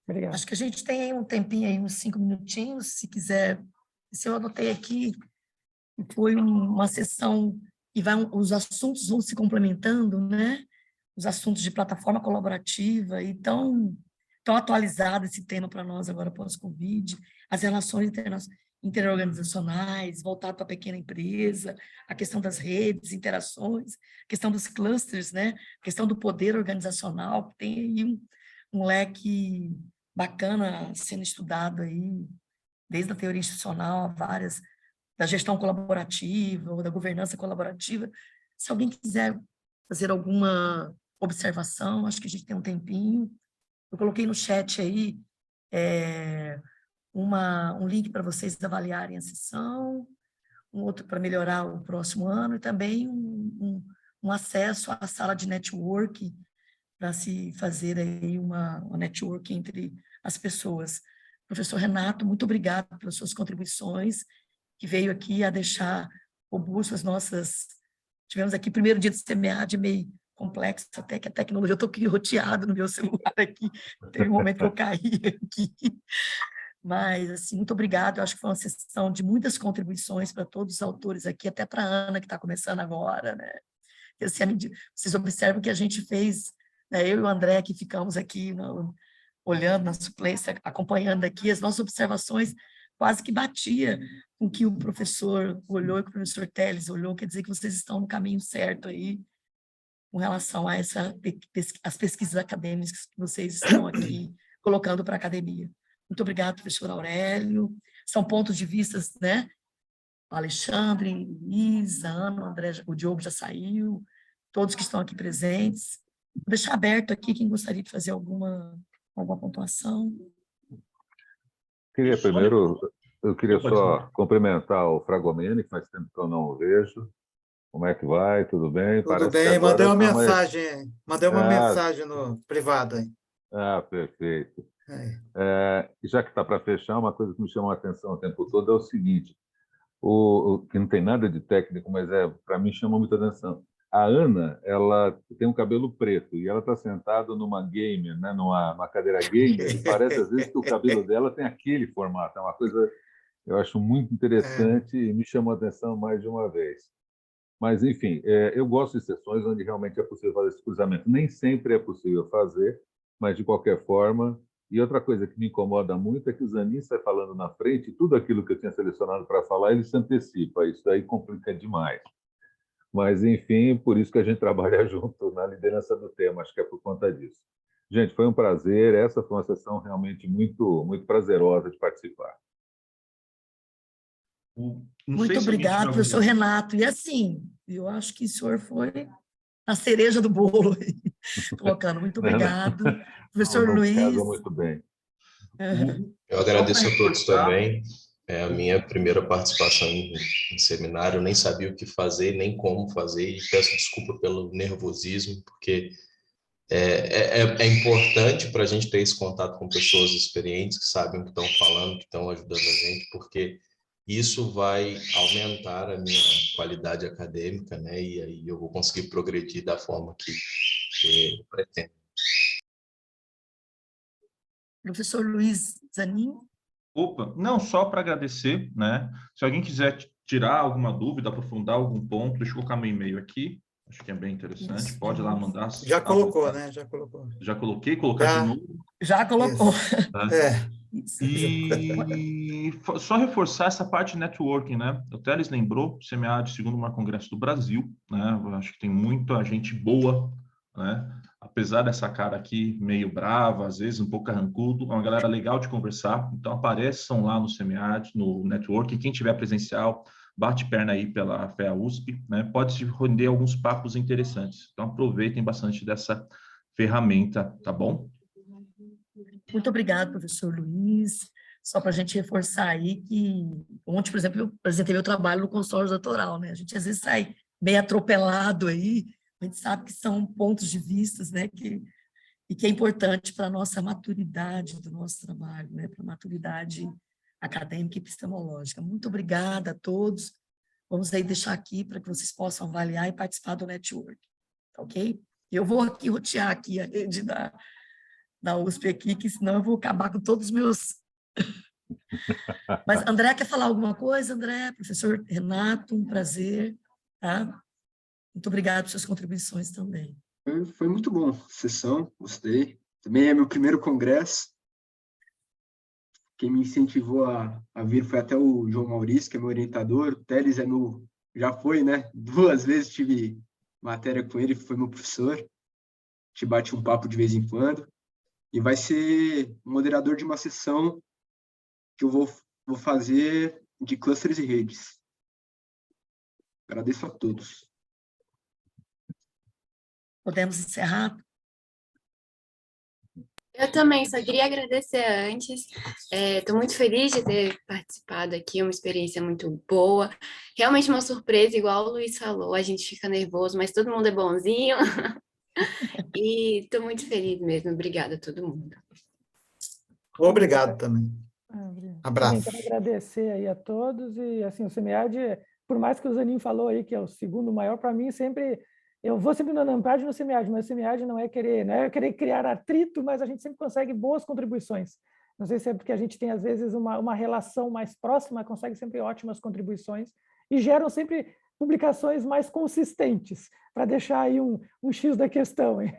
Obrigado. Acho que a gente tem aí um tempinho, aí, uns 5 minutinhos, se quiser. Se eu anotei aqui, foi uma sessão e os assuntos vão se complementando, né? Os assuntos de plataforma colaborativa, e tão atualizado esse tema para nós agora pós-Covid, as relações interorganizacionais, voltado para a pequena empresa, a questão das redes, interações, a questão dos clusters, né? A questão do poder organizacional, que tem aí um leque bacana sendo estudado aí, desde a teoria institucional a várias, da gestão colaborativa ou da governança colaborativa. Se alguém quiser fazer alguma observação, acho que a gente tem um tempinho. Eu coloquei no chat aí um link para vocês avaliarem a sessão, um outro para melhorar o próximo ano, e também um acesso à sala de network para se fazer aí uma network entre as pessoas. Professor Renato, muito obrigado pelas suas contribuições, que veio aqui a deixar robusto as nossas... Tivemos aqui primeiro dia de CMA, meio complexo, até que a tecnologia, eu estou aqui roteado no meu celular aqui, teve um momento que eu caí aqui. Mas, assim, muito obrigado, eu acho que foi uma sessão de muitas contribuições para todos os autores aqui, até para a Ana, que está começando agora, né? E, assim, vocês observam que a gente fez, né, eu e o André, que ficamos aqui olhando na suplência, acompanhando aqui, as nossas observações quase que batia com o que o professor olhou e que o professor Teles olhou, quer dizer que vocês estão no caminho certo aí, com relação a as pesquisas acadêmicas que vocês estão aqui colocando para a academia. Muito obrigado, professor Aurélio. São pontos de vista, né? O Alexandre, Luiz, a Ana, o André, o Diogo já saiu, todos que estão aqui presentes. Vou deixar aberto aqui quem gostaria de fazer alguma pontuação. Eu queria só cumprimentar o Fragomeni, que faz tempo que eu não o vejo. Como é que vai? Tudo bem? Tudo bem, mandei uma mensagem, mensagem no privado aí. Perfeito. Já que está para fechar, uma coisa que me chamou a atenção o tempo todo é o seguinte, que não tem nada de técnico, mas para mim chama muita atenção. A Ana, ela tem um cabelo preto e ela está sentada numa gamer, né, numa cadeira gamer, e parece às vezes que o cabelo dela tem aquele formato. É uma coisa eu acho muito interessante e me chamou a atenção mais de uma vez. Mas, enfim, eu gosto de sessões onde realmente é possível fazer esse cruzamento. Nem sempre é possível fazer, mas de qualquer forma. E outra coisa que me incomoda muito é que o Zanin sai falando na frente, e tudo aquilo que eu tinha selecionado para falar, ele se antecipa. Isso daí complica demais. Mas, enfim, por isso que a gente trabalha junto na liderança do tema, acho que é por conta disso. Gente, foi um prazer, essa foi uma sessão realmente muito, muito prazerosa de participar. Não Muito sei se alguém obrigado, tiver professor Renato. E assim, eu acho que o senhor foi a cereja do bolo, colocando. Muito obrigado. Professor Não casa Luiz. muito bem. Eu agradeço a todos também. É a minha primeira participação em seminário, eu nem sabia o que fazer, nem como fazer, e peço desculpa pelo nervosismo, porque é importante para a gente ter esse contato com pessoas experientes, que sabem o que estão falando, que estão ajudando a gente, porque isso vai aumentar a minha qualidade acadêmica, né? E aí eu vou conseguir progredir da forma que eu pretendo. Professor Luiz Zanin. Opa, não, só para agradecer, né? Se alguém quiser tirar alguma dúvida, aprofundar algum ponto, deixa eu colocar meu e-mail aqui, acho que é bem interessante, Isso, pode lá mandar. Já colocou, né? Já colocou. Já coloquei, colocar de novo. Já colocou. Né? Isso. E só reforçar essa parte de networking, né? O Teles lembrou, CMA segundo o maior congresso do Brasil, né? Eu acho que tem muita gente boa, né? Apesar dessa cara aqui meio brava, às vezes um pouco carrancudo, é uma galera legal de conversar. Então apareçam lá no CMA, no networking, quem tiver presencial, bate perna aí pela FEA USP, né? Pode se render alguns papos interessantes. Então aproveitem bastante dessa ferramenta, tá bom? Muito obrigado, professor Luiz. Só para a gente reforçar aí que ontem, por exemplo, eu apresentei meu trabalho no consórcio doutoral, né? A gente às vezes sai meio atropelado aí, a gente sabe que são pontos de vistas, né? E que é importante para a nossa maturidade do nosso trabalho, né? Para a maturidade acadêmica e epistemológica. Muito obrigada a todos. Vamos aí deixar aqui para que vocês possam avaliar e participar do network, ok? Eu vou aqui rotear aqui a rede da USP aqui, que senão eu vou acabar com todos os meus... Mas André quer falar alguma coisa? André, professor Renato, um prazer, tá? Muito obrigado por suas contribuições também. Foi muito bom a sessão, gostei. Também é meu primeiro congresso. Quem me incentivou a vir foi até o João Maurício, que é meu orientador. O Teles já foi, né? 2 vezes tive matéria com ele, foi meu professor. A gente bate um papo de vez em quando. E vai ser moderador de uma sessão que eu vou fazer de clusters e redes. Agradeço a todos. Podemos encerrar? Eu também só queria agradecer antes. Estou muito feliz de ter participado aqui, uma experiência muito boa. Realmente uma surpresa, igual o Luiz falou, a gente fica nervoso, mas todo mundo é bonzinho. E estou muito feliz mesmo. Obrigada a todo mundo. Obrigado também. Abraço. Também quero agradecer aí a todos e assim o CMEAD, por mais que o Zanin falou aí que é o segundo maior, para mim sempre eu vou sempre no Anampad e no CMEAD, mas o CMEAD não é querer criar atrito, mas a gente sempre consegue boas contribuições. Não sei se é porque a gente tem às vezes uma relação mais próxima, consegue sempre ótimas contribuições e geram sempre publicações mais consistentes, para deixar aí um X da questão. Hein?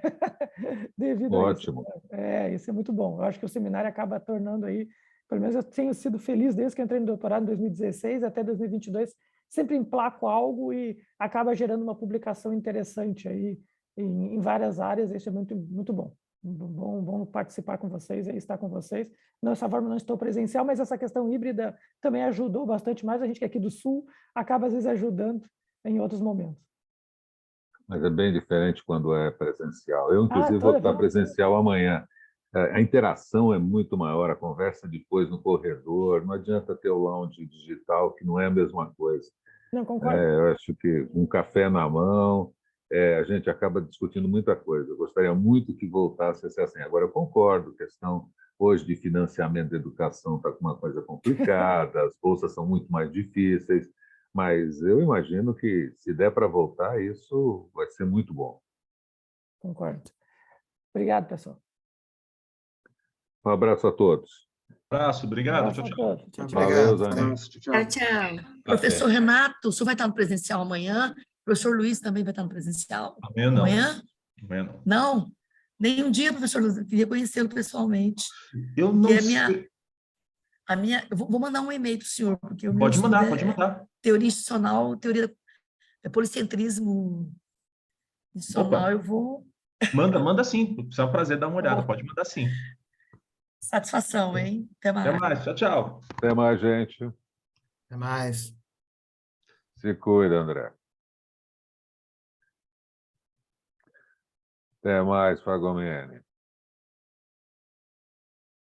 Devido Ótimo. A isso. Isso é muito bom. Eu acho que o seminário acaba tornando aí, pelo menos eu tenho sido feliz desde que eu entrei no doutorado em 2016 até 2022, sempre emplaco algo e acaba gerando uma publicação interessante aí em várias áreas. Isso é muito, muito bom. Bom participar com vocês e estar com vocês. Dessa forma, não estou presencial, mas essa questão híbrida também ajudou bastante mais. A gente que é aqui do Sul acaba, às vezes, ajudando em outros momentos. Mas é bem diferente quando é presencial. Eu, inclusive, vou estar presencial amanhã. A interação é muito maior, a conversa depois no corredor, não adianta ter o lounge digital, que não é a mesma coisa. Não, concordo. Eu acho que um café na mão, a gente acaba discutindo muita coisa. Eu gostaria muito que voltasse a ser assim. Agora, eu concordo, a questão hoje de financiamento da educação está com uma coisa complicada, as bolsas são muito mais difíceis, Mas eu imagino que, se der para voltar, isso vai ser muito bom. Concordo. Obrigado, pessoal. Um abraço a todos. Abraço, obrigado. Tchau, Abraço a tchau. todos. Tchau, tchau. Valeu, Obrigado. Zani. Abraço, tchau, tchau. Tchau. Professor Renato, o senhor vai estar no presencial amanhã? O professor Luiz também vai estar no presencial? Amanhã não. Amanhã? Amanhã não. Não? Nenhum dia, professor Luiz, eu queria conhecê-lo pessoalmente. Eu não Que é sei. Eu vou mandar um e-mail para o senhor, porque o meu Pode estudo mandar, é pode mandar. teoria institucional, policentrismo institucional, Opa. eu vou... Manda sim. É um prazer dar uma olhada. Opa. Pode mandar sim. Satisfação, hein? Até mais. Até mais. Tchau, tchau. Até mais, gente. Até mais. Se cuida, André. Até mais, Fagomene.